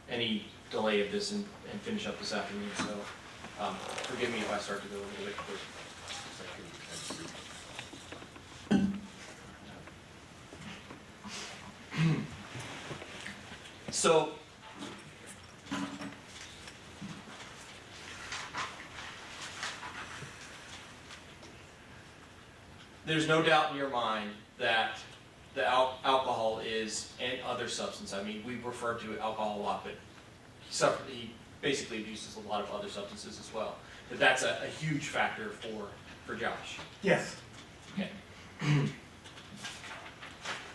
any delay of this and finish up this afternoon, so, forgive me if I start to go a little bit quick. So, there's no doubt in your mind that the alcohol is and other substance. I mean, we refer to alcohol a lot, but he basically abuses a lot of other substances as well. But that's a huge factor for Josh. Yes. Okay.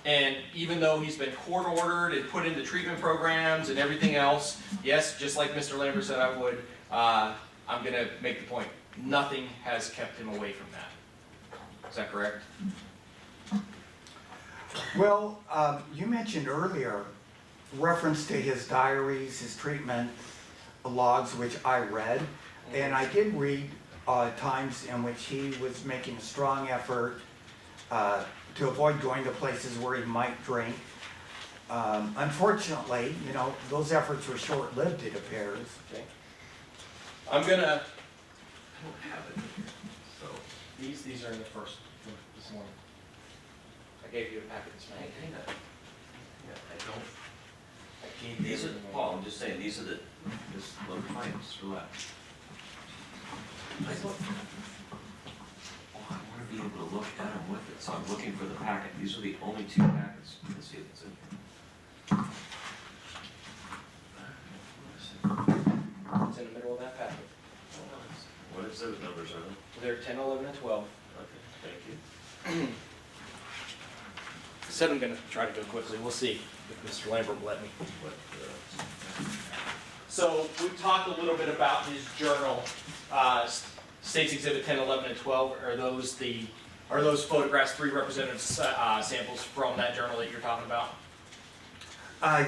And even though he's been court ordered and put into treatment programs and everything else, yes, just like Mr. Lambert said I would, I'm gonna make the point, nothing has kept him away from that. Is that correct? Well, you mentioned earlier reference to his diaries, his treatment logs, which I read, and I did read times in which he was making a strong effort to avoid going to places where he might drink. Unfortunately, you know, those efforts were short-lived, it appears. Okay. I'm gonna, I don't have it here, so. these are in the first, this morning. I gave you a packet this morning. Hang on. Yeah, I don't. I gave you These are, everything. Paul, I'm just saying, these are the, this, let me find, just relax. I thought, oh, I wanna be able to look at them with it, so I'm looking for the packet. These are the only two packets. Let's see if it's in here. It's in the middle of that packet. What is those numbers are they? They're 10, 11, and 12. Okay, thank you. I said I'm gonna try to go quickly. We'll see if Mr. Lambert will let me. What, So we talked a little bit about his journal. States Exhibit 10, 11, and 12. Are those photographs, 3 representative samples from that journal that you're talking about?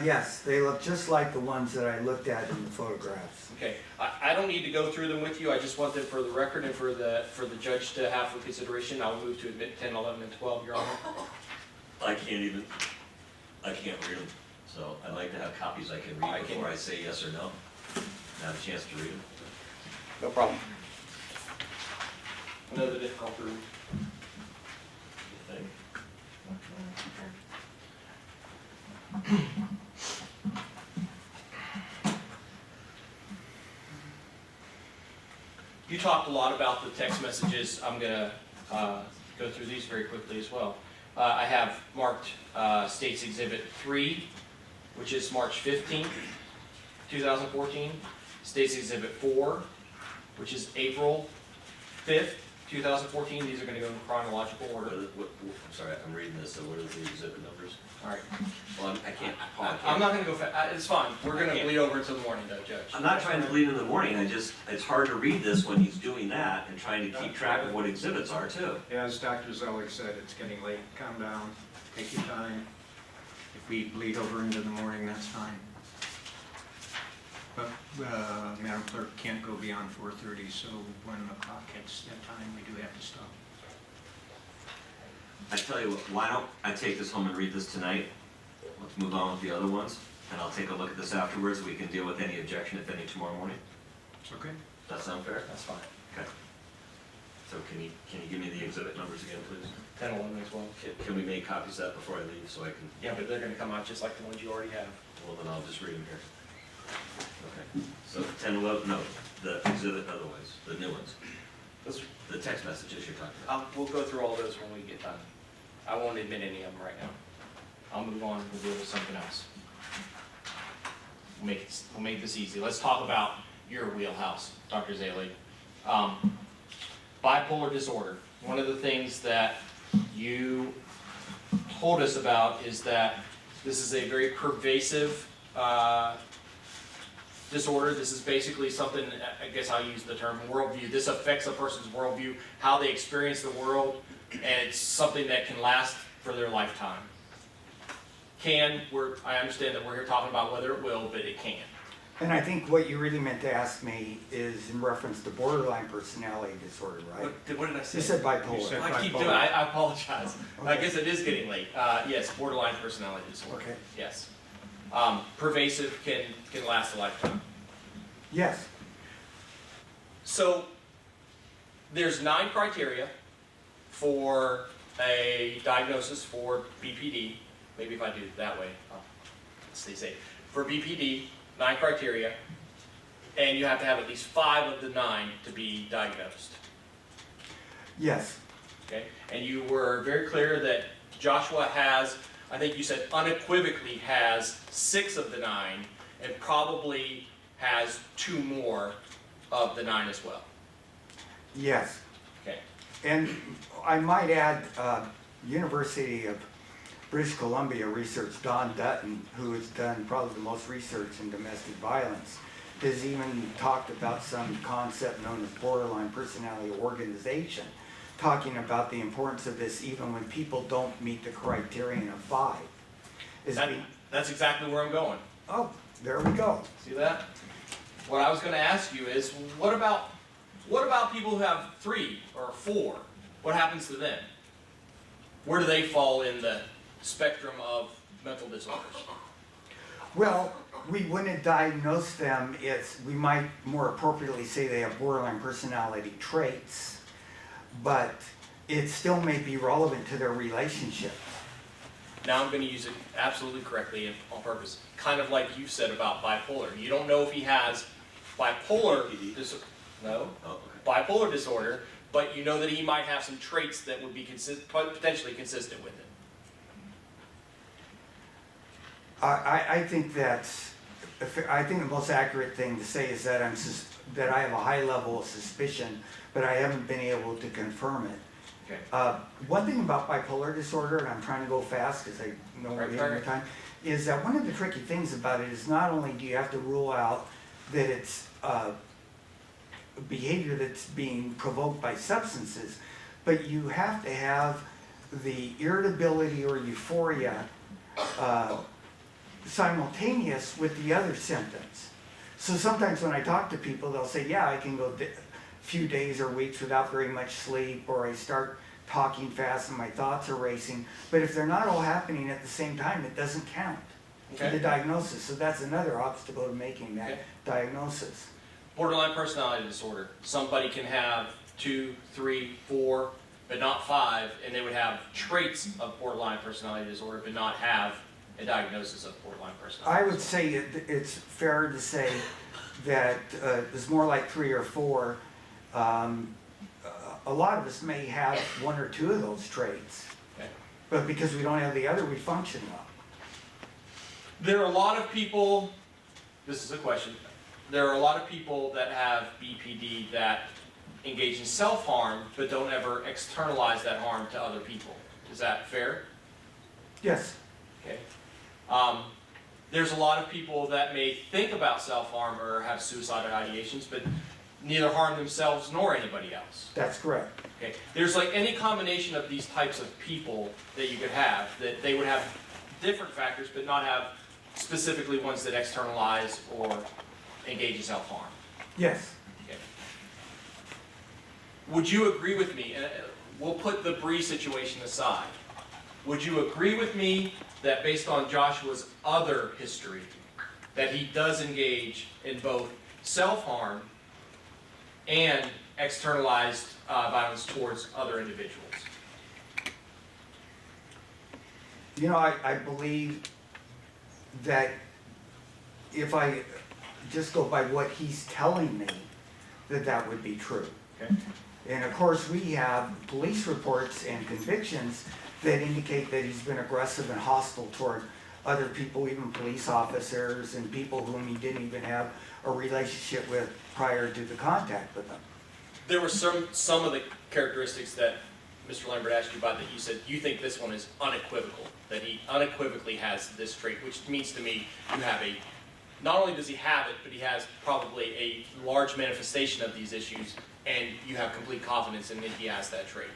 Yes, they look just like the ones that I looked at in the photographs. Okay, I don't need to go through them with you. I just want them for the record and for the judge to have for consideration. I'll move to admit 10, 11, and 12, Your Honor. I can't read them, so I'd like to have copies I can read before I say yes or no. Have a chance to read them. No problem. Another difficult room. You think? You talked a lot about the text messages. I'm gonna go through these very quickly as well. I have marked States Exhibit 3, which is March 15th, 2014. States Exhibit 4, which is April 5th, 2014. These are gonna go in chronological order. I'm sorry, I'm reading this, so what are the exhibit numbers? All right. Well, I can't, Paul, I I'm can't. not gonna go fast. It's fine. We're gonna I can't. bleed over until the morning though, Judge. I'm not trying to bleed in the morning, it's hard to read this when he's doing that and trying to keep track of what exhibits are too. As Dr. Zeller said, it's getting late. Calm down, take your time. If we bleed over into the morning, that's fine. But Madam Clerk can't go beyond 4:30, so when the clock hits that time, we do have to stop. I tell you what, why don't I take this home and read this tonight? Let's move on with the other ones, and I'll take a look at this afterwards. We can deal with any objection, if any, tomorrow morning. It's okay? Does that sound fair? That's fine. Okay. So can you give me the exhibit numbers again, please? 10, 11 as well. Can we make copies of that before I leave, so I can, Yeah, but they're gonna come out just like the ones you already have. well, then I'll just read them here. Okay, so 10, 11, no, the exhibit otherwise, the new ones, the text messages you're talking about. We'll go through all those when we get done. I won't admit any of them right now. I'll move on and deal with something else. We'll make this easy. Let's talk about your wheelhouse, Dr. Zaley. Bipolar disorder. One of the things that you told us about is that this is a very pervasive disorder. This is basically something, I guess I'll use the term worldview. This affects a person's worldview, how they experience the world, and it's something that can last for their lifetime. I understand that we're here talking about whether it will, but it can. And I think what you really meant to ask me is in reference to borderline personality disorder, right? What did I say? You said bipolar. You said I keep bipolar. doing it. I apologize. I Okay. guess it is getting late. Yes, borderline personality disorder. Okay. Yes. Pervasive, can last a lifetime. Yes, So there's 9 criteria for a diagnosis for BPD. Maybe if I do it that way, I'll stay safe. For BPD, 9 criteria, and you have to have at least 5 of the 9 to be diagnosed. yes, Okay, and you were very clear that Joshua has, I think you said unequivocally has 6 of the 9, and probably has 2 more of the 9 as well. yes. Okay, And I might add, University of British Columbia research, Don Dutton, who has done probably the most research in domestic violence, has even talked about some concept known as borderline personality organization, talking about the importance of this even when people don't meet the criterion of 5. that's exactly where I'm going. Oh, there we go. See that? What I was going to ask you is, what about people who have 3 or 4? What happens to them? Where do they fall in the spectrum of mental disorders? Well, we wouldn't diagnose them, we might more appropriately say they have borderline personality traits, but it still may be relevant to their relationship. Now I'm going to use it absolutely correctly and on purpose. Kind of like you said about bipolar. You don't know if he has bipolar disorder. No, Oh, bipolar disorder, but you know that he might have some traits that would be potentially consistent with it. I think the most accurate thing to say is that that I have a high level of suspicion, but I haven't been able to confirm it. Okay. One thing about bipolar disorder, and I'm trying to go fast because I know we're getting time, is that one of the tricky things about it is not only do you have to rule out that it's behavior that's being provoked by substances, but you have to have the irritability or euphoria simultaneous with the other symptoms. So sometimes when I talk to people, they'll say, yeah, I can go a few days or weeks without very much sleep, or I start talking fast and my thoughts are racing. But if they're not all happening at the same time, it doesn't count for the diagnosis. So that's another obstacle to making that diagnosis. Borderline personality disorder. Somebody can have 2, 3, 4, but not 5, and they would have traits of borderline personality disorder, but not have a diagnosis of borderline personality I would disorder. say it's fair to say that it's more like 3 or 4. A lot of us may have 1 or 2 of those traits, Okay. but because we don't have the other, we function well. There are a lot of people, this is a question, there are a lot of people that have BPD that engage in self-harm, but don't ever externalize that harm to other people. Is that fair? Yes, Okay. There's a lot of people that may think about self-harm or have suicidal ideations, but neither harm themselves nor anybody else. that's correct. Okay. There's like any combination of these types of people that you could have, that they would have different factors, but not have specifically ones that externalize or engage in self-harm. Yes, Okay. Would you agree with me, and we'll put the Bree situation aside, would you agree with me that based on Joshua's other history, that he does engage in both self-harm and externalized violence towards other individuals? you know, I believe that if I just go by what he's telling me, that would be true. Okay. And of course, we have police reports and convictions that indicate that he's been aggressive and hostile toward other people, even police officers and people whom he didn't even have a relationship with prior to the contact with them. There were some of the characteristics that Mr. Lambert asked you about that you said you think this one is unequivocal, that he unequivocally has this trait, which means to me you have a, not only does he have it, but he has probably a large manifestation of these issues, and you have complete confidence in that he has that trait.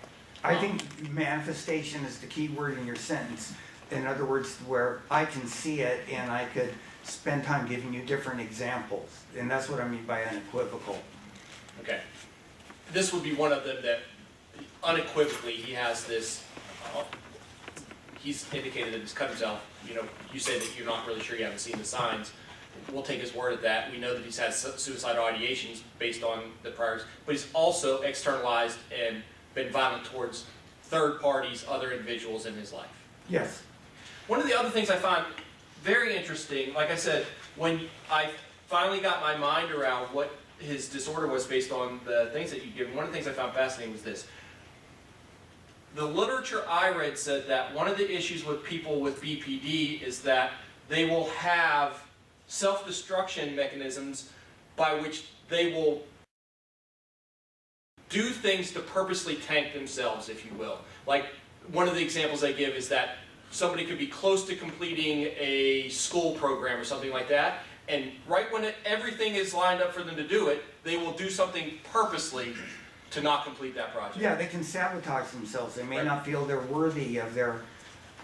I think manifestation is the key word in your sentence. In other words, where I can see it and I could spend time giving you different examples. And that's what I mean by unequivocal. Okay. This would be one of them that unequivocally he has this, he's indicated that he's cut himself. You know, you say that you're not really sure, you haven't seen the signs. We'll take his word at that. We know that he's had suicidal ideations based on the priors, but he's also externalized and been violent towards third parties, other individuals in his life. Yes. One of the other things I find very interesting, like I said, when I finally got my mind around what his disorder was based on the things that you give, one of the things I found fascinating was this. The literature I read said that one of the issues with people with BPD is that they will have self-destruction mechanisms by which they will do things to purposely tank themselves, if you will. Like, one of the examples I give is that somebody could be close to completing a school program or something like that, and right when everything is lined up for them to do it, they will do something purposely to not complete that project. Yeah, they can sabotage themselves. They may Right. not feel they're worthy of their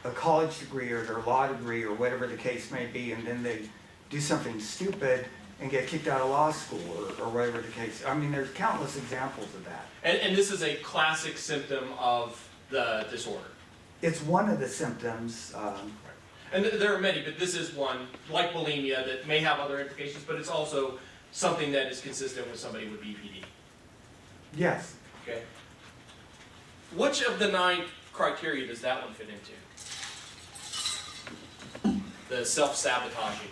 a college degree or their law degree or whatever the case may be, and then they do something stupid and get kicked out of law school or whatever the case. I mean, there's countless examples of that. And this is a classic symptom of the disorder. It's one of the symptoms. And there are many, but this is one, like bulimia, that may have other implications, but it's also something that is consistent with somebody with BPD. Yes. Okay. Which of the 9 criteria does that one fit into? The self-sabotaging.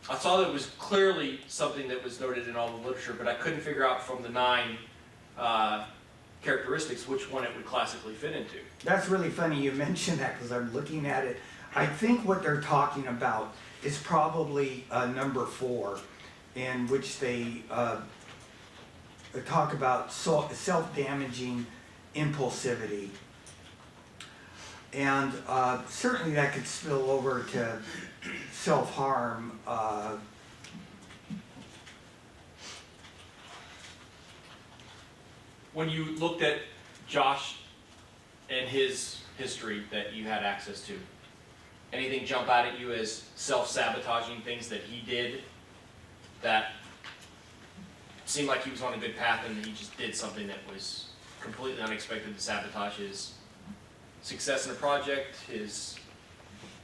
I saw that it was clearly something that was noted in all the literature, but I couldn't figure out from the 9 characteristics which one it would classically fit into. That's really funny you mentioned that because I'm looking at it. I think what they're talking about is probably number 4, in which they talk about self-damaging impulsivity. And certainly that could spill over to self-harm. When you looked at Josh and his history that you had access to, anything jump out at you as self-sabotaging things that he did that seemed like he was on a good path and he just did something that was completely unexpected to sabotage his success in a project, his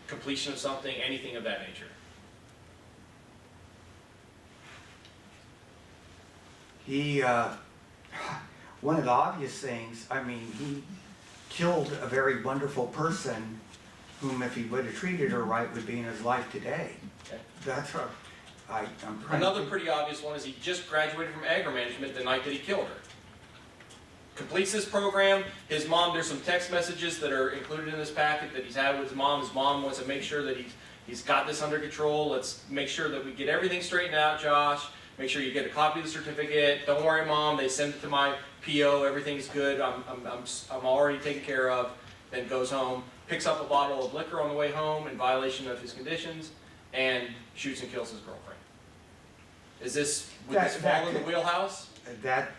completion of something, anything of that nature? He, one of the obvious things, I mean, he killed a very wonderful person whom, if he would have treated her right, would be in his life today. Okay. That's what I'm trying Another to... pretty obvious one is he just graduated from agri management the night that he killed her. Completes this program. His mom, there's some text messages that are included in this packet that he's had with his mom. His mom wants to make sure that he's got this under control. Let's make sure that we get everything straightened out, Josh. Make sure you get a copy of the certificate. Don't worry, Mom. They send it to my PO. Everything's good. I'm already taken care of. Then goes home, picks up a bottle of liquor on the way home in violation of his conditions, and shoots and kills his girlfriend. Would this fall in the wheelhouse? That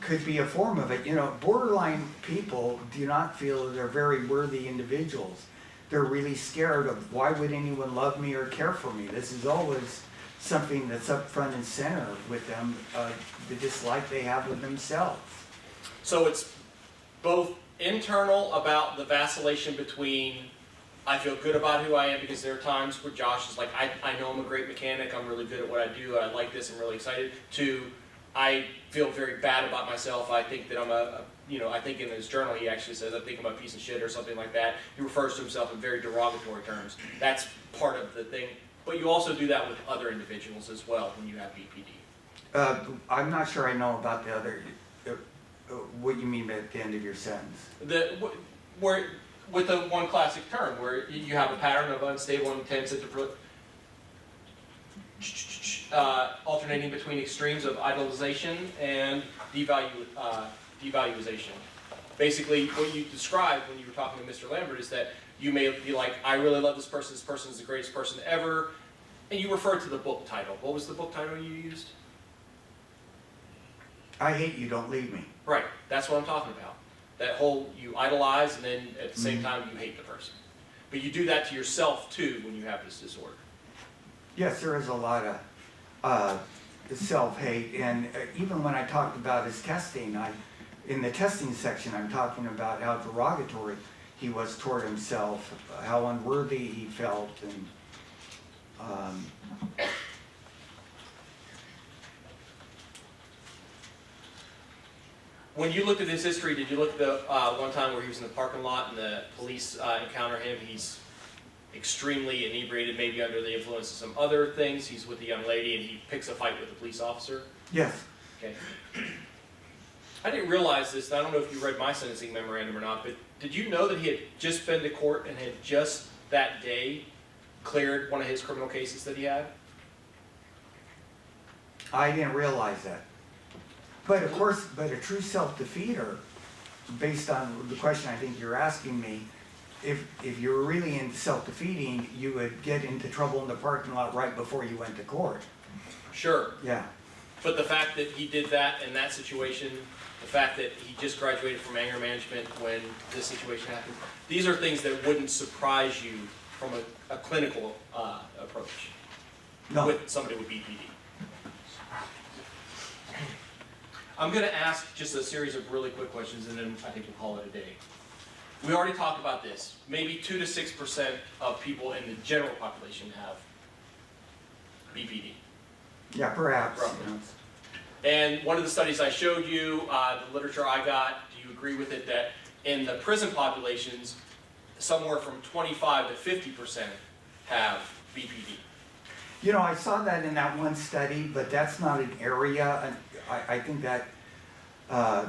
could be a form of it. You know, borderline people do not feel they're very worthy individuals. They're really scared of, why would anyone love me or care for me? This is always something that's up front and center with them, the dislike they have with themselves. So it's both internal about the vacillation between, I feel good about who I am, because there are times where Josh is like, I know I'm a great mechanic, I'm really good at what I do, I like this, I'm really excited, to I feel very bad about myself. I think that I'm I think in his journal he actually says, I think I'm a piece of shit or something like that. He refers to himself in very derogatory terms. That's part of the thing. But you also do that with other individuals as well when you have BPD. I'm not sure I know about the other, what you mean at the end of your sentence. Where with the one classic term where you have a pattern of unstable and intense alternating between extremes of idolization and devaluation. Basically, what you described when you were talking to Mr. Lambert is that you may be like, I really love this person is the greatest person ever, and you referred to the book title. What was the book title you used? I Hate You, Don't Leave Me. Right, that's what I'm talking about. That whole, you idolize and then at the same time you hate the person. But you do that to yourself too when you have this disorder. Yes, there is a lot of self-hate, and even when I talked about his testing, in the testing section, I'm talking about how derogatory he was toward himself, how unworthy he felt, and when you looked at his history, did you look at the one time where he was in the parking lot and the police encounter him? He's extremely inebriated, maybe under the influence of some other things. He's with a young lady and he picks a fight with a police officer. yes. Okay. I didn't realize this, and I don't know if you read my sentencing memorandum or not, but did you know that he had just been to court and had just that day cleared one of his criminal cases that he had? I didn't realize that. But of course, but a true self-defeater, based on the question I think you're asking me, if you were really into self-defeating, you would get into trouble in the parking lot right before you went to court. Sure. Yeah. But the fact that he did that in that situation, the fact that he just graduated from anger management when this situation happened, these are things that wouldn't surprise you from a clinical approach No. with somebody with BPD. I'm going to ask just a series of really quick questions and then I think we'll call it a day. We already talked about this. Maybe 2 to 6% of people in the general population have BPD. Yeah, perhaps. Roughly. You know. And one of the studies I showed you, the literature I got, do you agree with it that in the prison populations, somewhere from 25 to 50% have BPD? You know, I saw that in that one study, but that's not an area, and I think that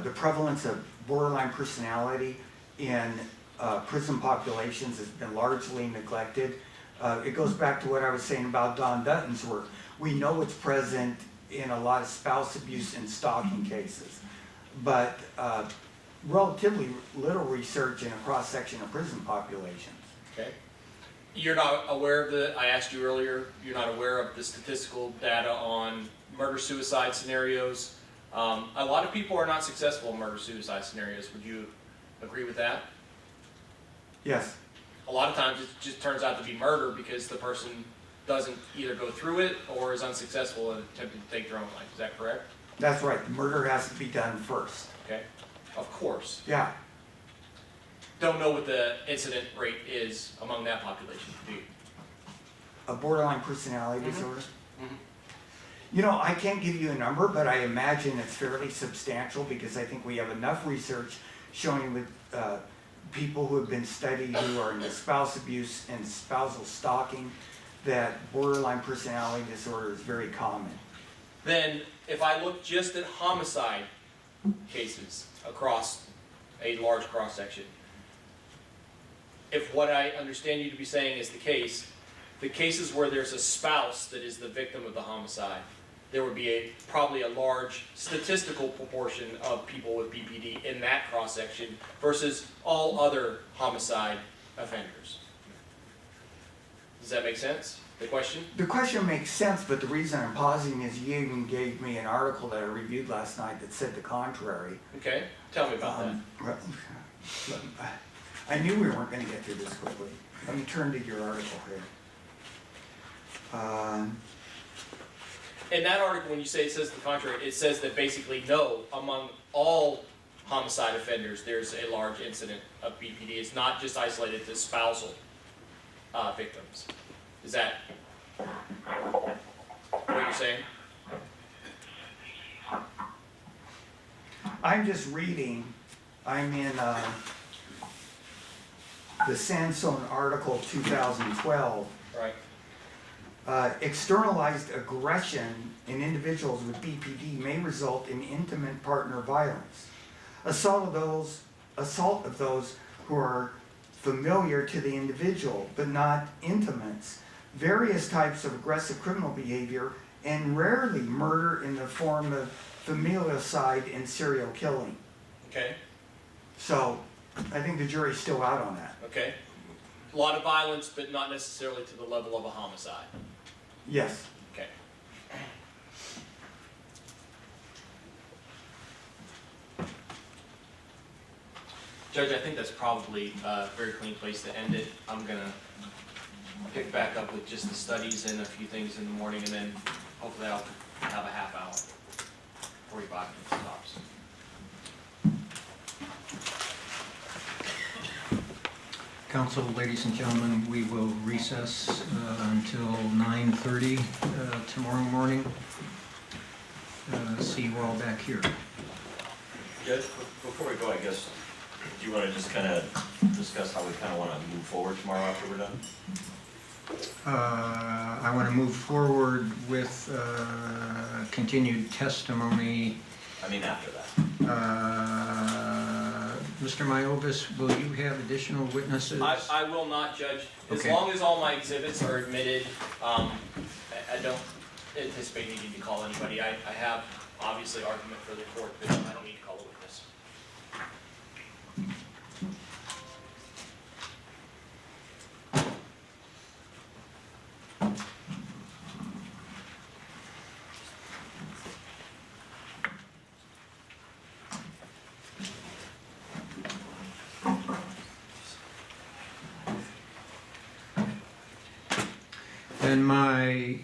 the prevalence of borderline personality in prison populations has been largely neglected. It goes back to what I was saying about Don Dutton's work. We know it's present in a lot of spouse abuse and stalking cases, but relatively little research in a cross-section of prison populations. Okay. You're not aware of I asked you earlier, you're not aware of the statistical data on murder-suicide scenarios. A lot of people are not successful in murder-suicide scenarios. Would you agree with that? Yes. A lot of times it just turns out to be murder because the person doesn't either go through it or is unsuccessful in attempting to take their own life. Is that correct? That's right. The murder has to be done first. Okay. Of course. Yeah. Don't know what the incident rate is among that population, do you? A borderline personality disorder? Mhm. You know, I can't give you a number, but I imagine it's fairly substantial because I think we have enough research showing with people who have been studied who are in spouse abuse and spousal stalking that borderline personality disorder is very common. Then, if I look just at homicide cases across a large cross-section, if what I understand you to be saying is the cases where there's a spouse that is the victim of the homicide, there would be probably a large statistical proportion of people with BPD in that cross-section versus all other homicide offenders. Does that make sense, the question? The question makes sense, but the reason I'm pausing is you even gave me an article that I reviewed last night that said the contrary. Okay, tell me about that. I knew we weren't going to get through this quickly. Let me turn to your article here. In that article, when you say it says the contrary, it says that basically no, among all homicide offenders, there's a large incident of BPD. It's not just isolated to spousal victims. Is that what you're saying? I'm just reading, I'm in the Sansone article 2012. Right. Externalized aggression in individuals with BPD may result in intimate partner violence. Assault of those who are familiar to the individual but not intimates. Various types of aggressive criminal behavior, and rarely murder in the form of familicide and serial killing. Okay, So I think the jury's still out on that. okay. A lot of violence, but not necessarily to the level of a homicide. Yes. Okay. Judge, I think that's probably a very clean place to end it. I'm gonna pick back up with just the studies and a few things in the morning, and then hopefully I'll have a half hour, 45 minutes tops. Council, ladies and gentlemen, we will recess until 9:30 tomorrow morning. See you all back here. Judge, before we go, I guess, do you want to just kind of discuss how we kind of want to move forward tomorrow after we're done? I want to move forward with continued testimony. I mean, after that. Mr. Myovis, will you have additional witnesses? I will not, Judge. As Okay. long as all my exhibits are admitted, I don't anticipate needing to call anybody. I have obviously argument for the court, but I don't need to call a witness. And my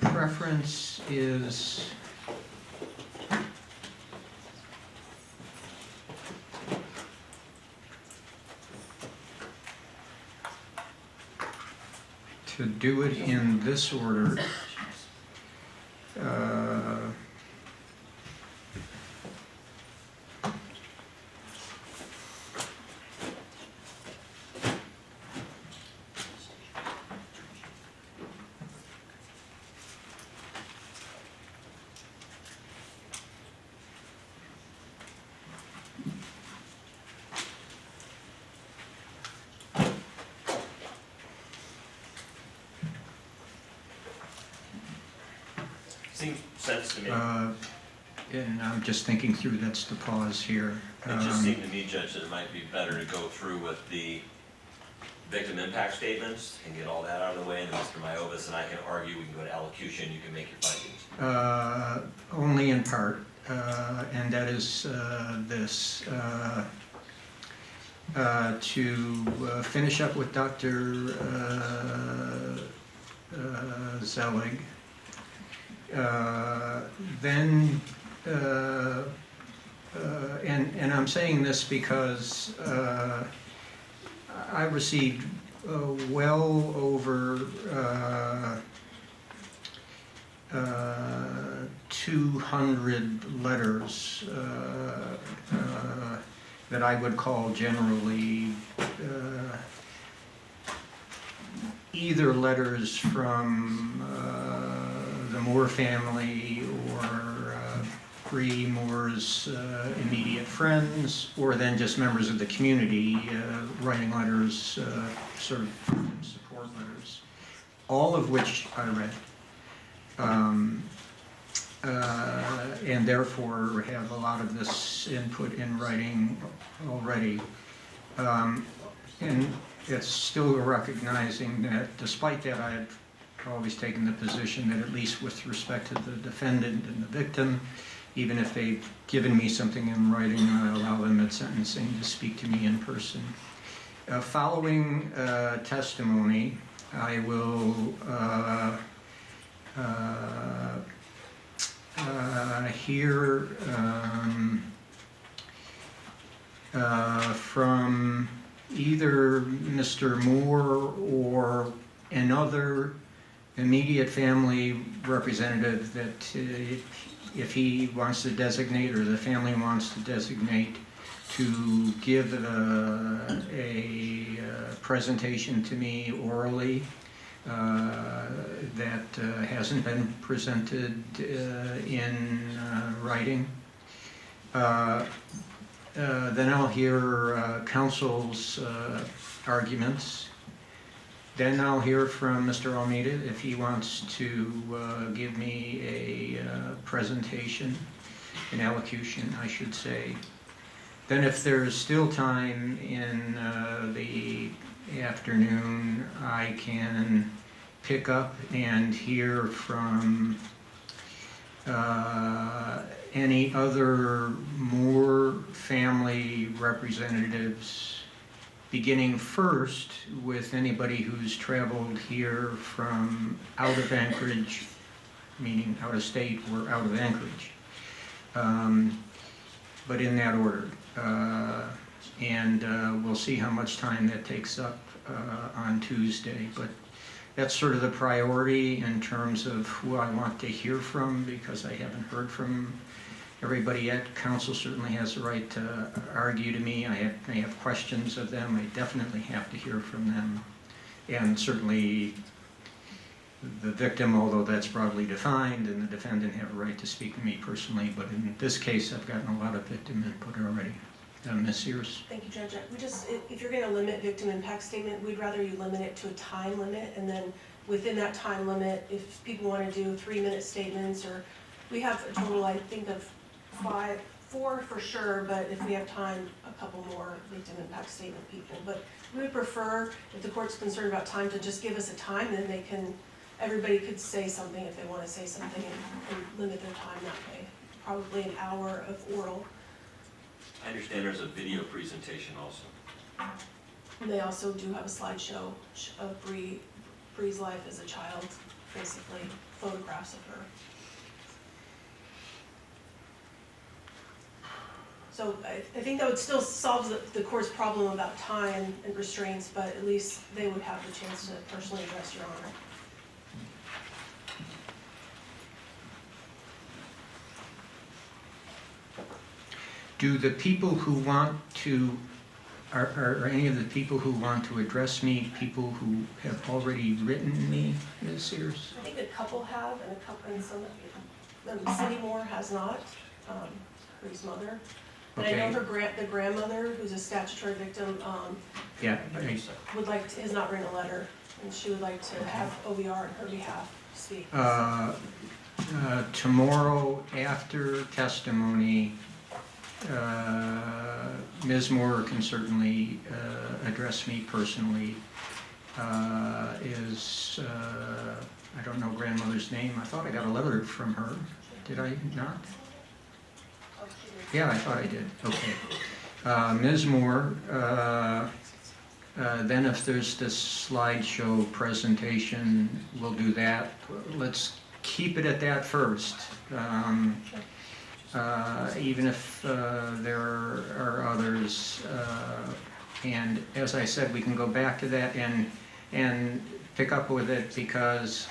preference is to do it in this order. Seems sense to me. And I'm just thinking through, that's the pause here. It just seemed to me, Judge, that it might be better to go through with the victim impact statements and get all that out of the way, and then Mr. Myovis and I can argue, we can go to elocution, you can make your findings. Only in part, and that is this. To finish up with Dr. Zelig, then, and I'm saying this because I received well over 200 letters that I would call generally either letters from the Moore family or Bree Moore's immediate friends, or then just members of the community writing letters, sort of support letters, all of which I read. And therefore have a lot of this input in writing already. And it's still recognizing that despite that, I've always taken the position that at least with respect to the defendant and the victim, even if they've given me something in writing, I allow them at sentencing to speak to me in person. Following testimony, I will hear from either Mr. Moore or another immediate family representative that if he wants to designate or the family wants to designate to give a presentation to me orally that hasn't been presented in writing. Then I'll hear counsel's arguments. Then I'll hear from Mr. Almeida if he wants to give me a presentation, an elocution, I should say. Then if there's still time in the afternoon, I can pick up and hear from any other Moore family representatives, beginning first with anybody who's traveled here from out of Anchorage, meaning out of state or out of Anchorage, but in that order. And we'll see how much time that takes up on Tuesday, but that's sort of the priority in terms of who I want to hear from, because I haven't heard from everybody yet. Council certainly has the right to argue to me. I may have questions of them. I definitely have to hear from them. And certainly the victim, although that's broadly defined, and the defendant have a right to speak to me personally, but in this case, I've gotten a lot of victim input already. Ms. Sears? Thank you, Judge. If you're going to limit victim impact statement, we'd rather you limit it to a time limit, and then within that time limit, if people want to do 3-minute statements, or we have a total, I think, of 4 for sure, but if we have time, a couple more victim impact statement people. But we would prefer, if the court's concerned about time, to just give us a time, then everybody could say something if they want to say something, and limit their time that way. Probably an hour of oral. I understand there's a video presentation also. And they also do have a slideshow of Bree's life as a child, basically photographs of her. So I think that would still solve the court's problem about time and restraints, but at least they would have the chance to personally address Your Honor. Do the people who want to, are any of the people who want to address me people who have already written me, Ms. Sears? I think a couple have, and some, Cindy Moore has not, Bree's mother. And I know the grandmother, who's a statutory victim, Yeah, has not written a letter, and she would like to have OVR on her behalf speak. tomorrow after testimony, Ms. Moore can certainly address me personally. I don't know grandmother's name. I thought I got a letter from her. Did I not? Yeah, I thought I did. Okay. Ms. Moore, then if there's this slideshow presentation, we'll do that. Let's keep it at that first. Even if there are others. And as I said, we can go back to that and pick up with it, because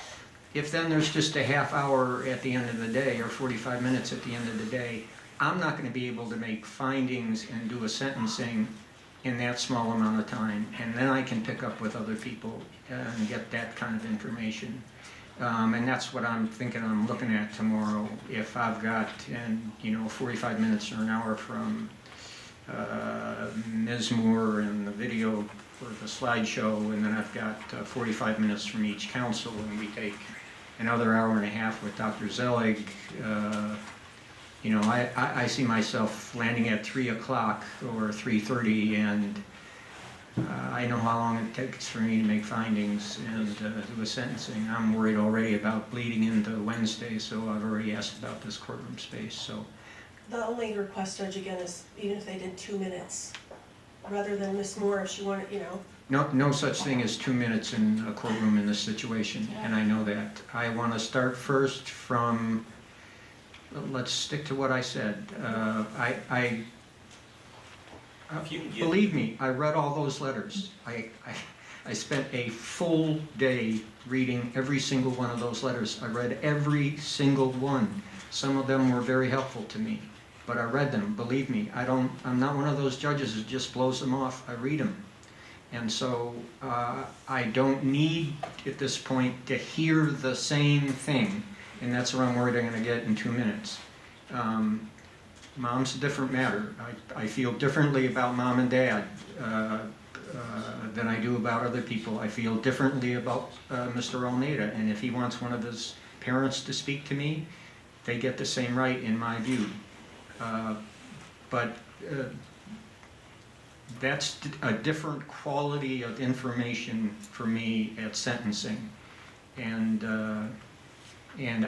if then there's just a half hour at the end of the day or 45 minutes at the end of the day, I'm not going to be able to make findings and do a sentencing in that small amount of time. And then I can pick up with other people and get that kind of information. And that's what I'm thinking I'm looking at tomorrow. If I've got, 45 minutes or an hour from Ms. Moore and the video for the slideshow, and then I've got 45 minutes from each counsel, and we take another hour and a half with Dr. Zelig. I see myself landing at 3 o'clock or 3:30, and I know how long it takes for me to make findings and do a sentencing. I'm worried already about bleeding into Wednesday, so I've already asked about this courtroom space. So The only request, Judge, again, is even if they did 2 minutes, rather than Miss Moore, if she wanted, no such thing as 2 minutes in a courtroom in this situation, and I know that. I want to start first from, let's stick to what I said. Believe me, I read all those letters. I spent a full day reading every single one of those letters. I read every single one. Some of them were very helpful to me, but I read them, believe me. I'm not one of those judges who just blows them off. I read them. And so I don't need, at this point, to hear the same thing, and that's what I'm worried I'm going to get in 2 minutes. Mom's a different matter. I feel differently about mom and dad than I do about other people. I feel differently about Mr. Almeida, and if he wants one of his parents to speak to me, they get the same right in my view. But that's a different quality of information for me at sentencing. And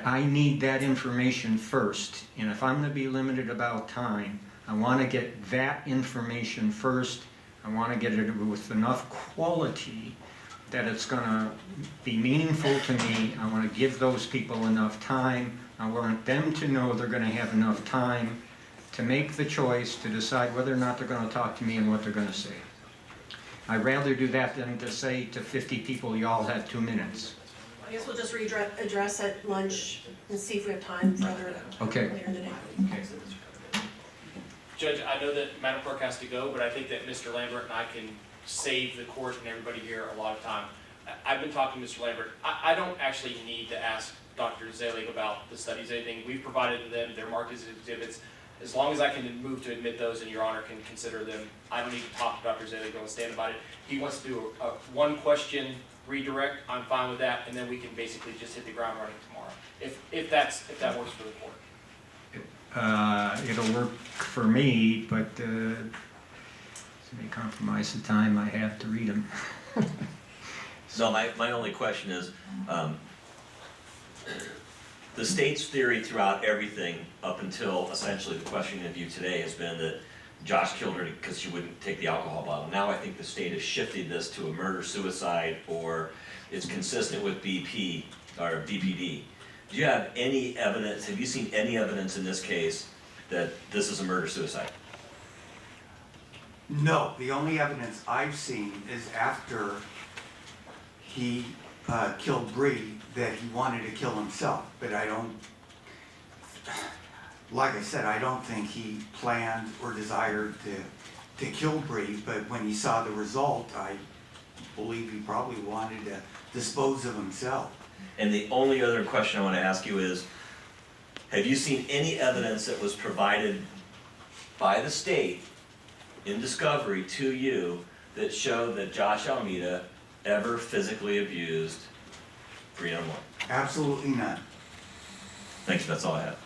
I need that information first. And if I'm going to be limited about time, I want to get that information first. I want to get it with enough quality that it's going to be meaningful to me. I want to give those people enough time. I want them to know they're going to have enough time to make the choice to decide whether or not they're going to talk to me and what they're going to say. I'd rather do that than to say to 50 people, y'all have 2 minutes. I guess we'll just address at lunch and see if we have time for other Okay. later in the day. Judge, I know that Madam Clerk has to go, but I think that Mr. Lambert and I can save the court and everybody here a lot of time. I've been talking to Mr. Lambert. I don't actually need to ask Dr. Zelig about the studies, anything. We've provided to them, they're marked as exhibits. As long as I can move to admit those and Your Honor can consider them, I don't need to talk to Dr. Zelig, go and stand about it. He wants to do a one question redirect, I'm fine with that, and then we can basically just hit the ground running tomorrow, if that works for the court. It'll work for me, but it may compromise the time I have to read them. No, my only question is, the state's theory throughout everything up until essentially the questioning of you today has been that Josh killed her because she wouldn't take the alcohol bottle. Now I think the state has shifted this to a murder-suicide, or it's consistent with BP or BPD. Do you have any evidence, have you seen any evidence in this case that this is a murder-suicide? No, the only evidence I've seen is after he killed Bree that he wanted to kill himself, but I don't, like I said, I don't think he planned or desired to kill Bree, but when he saw the result, I believe he probably wanted to dispose of himself. And the only other question I want to ask you is, have you seen any evidence that was provided by the state in discovery to you that showed that Josh Almeida ever physically abused 3AN-14? Absolutely none. Thank you, that's all I have.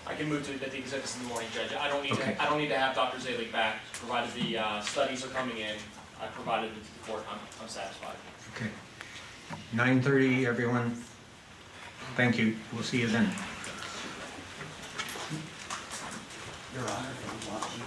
I can move to admit the exhibits in the morning, Judge. I don't need Okay. to have Dr. Zelig back, provided the studies are coming in. I provided it to the court. I'm satisfied. Okay. 9:30, everyone. Thank you. We'll see you then. Your Honor, if you want, you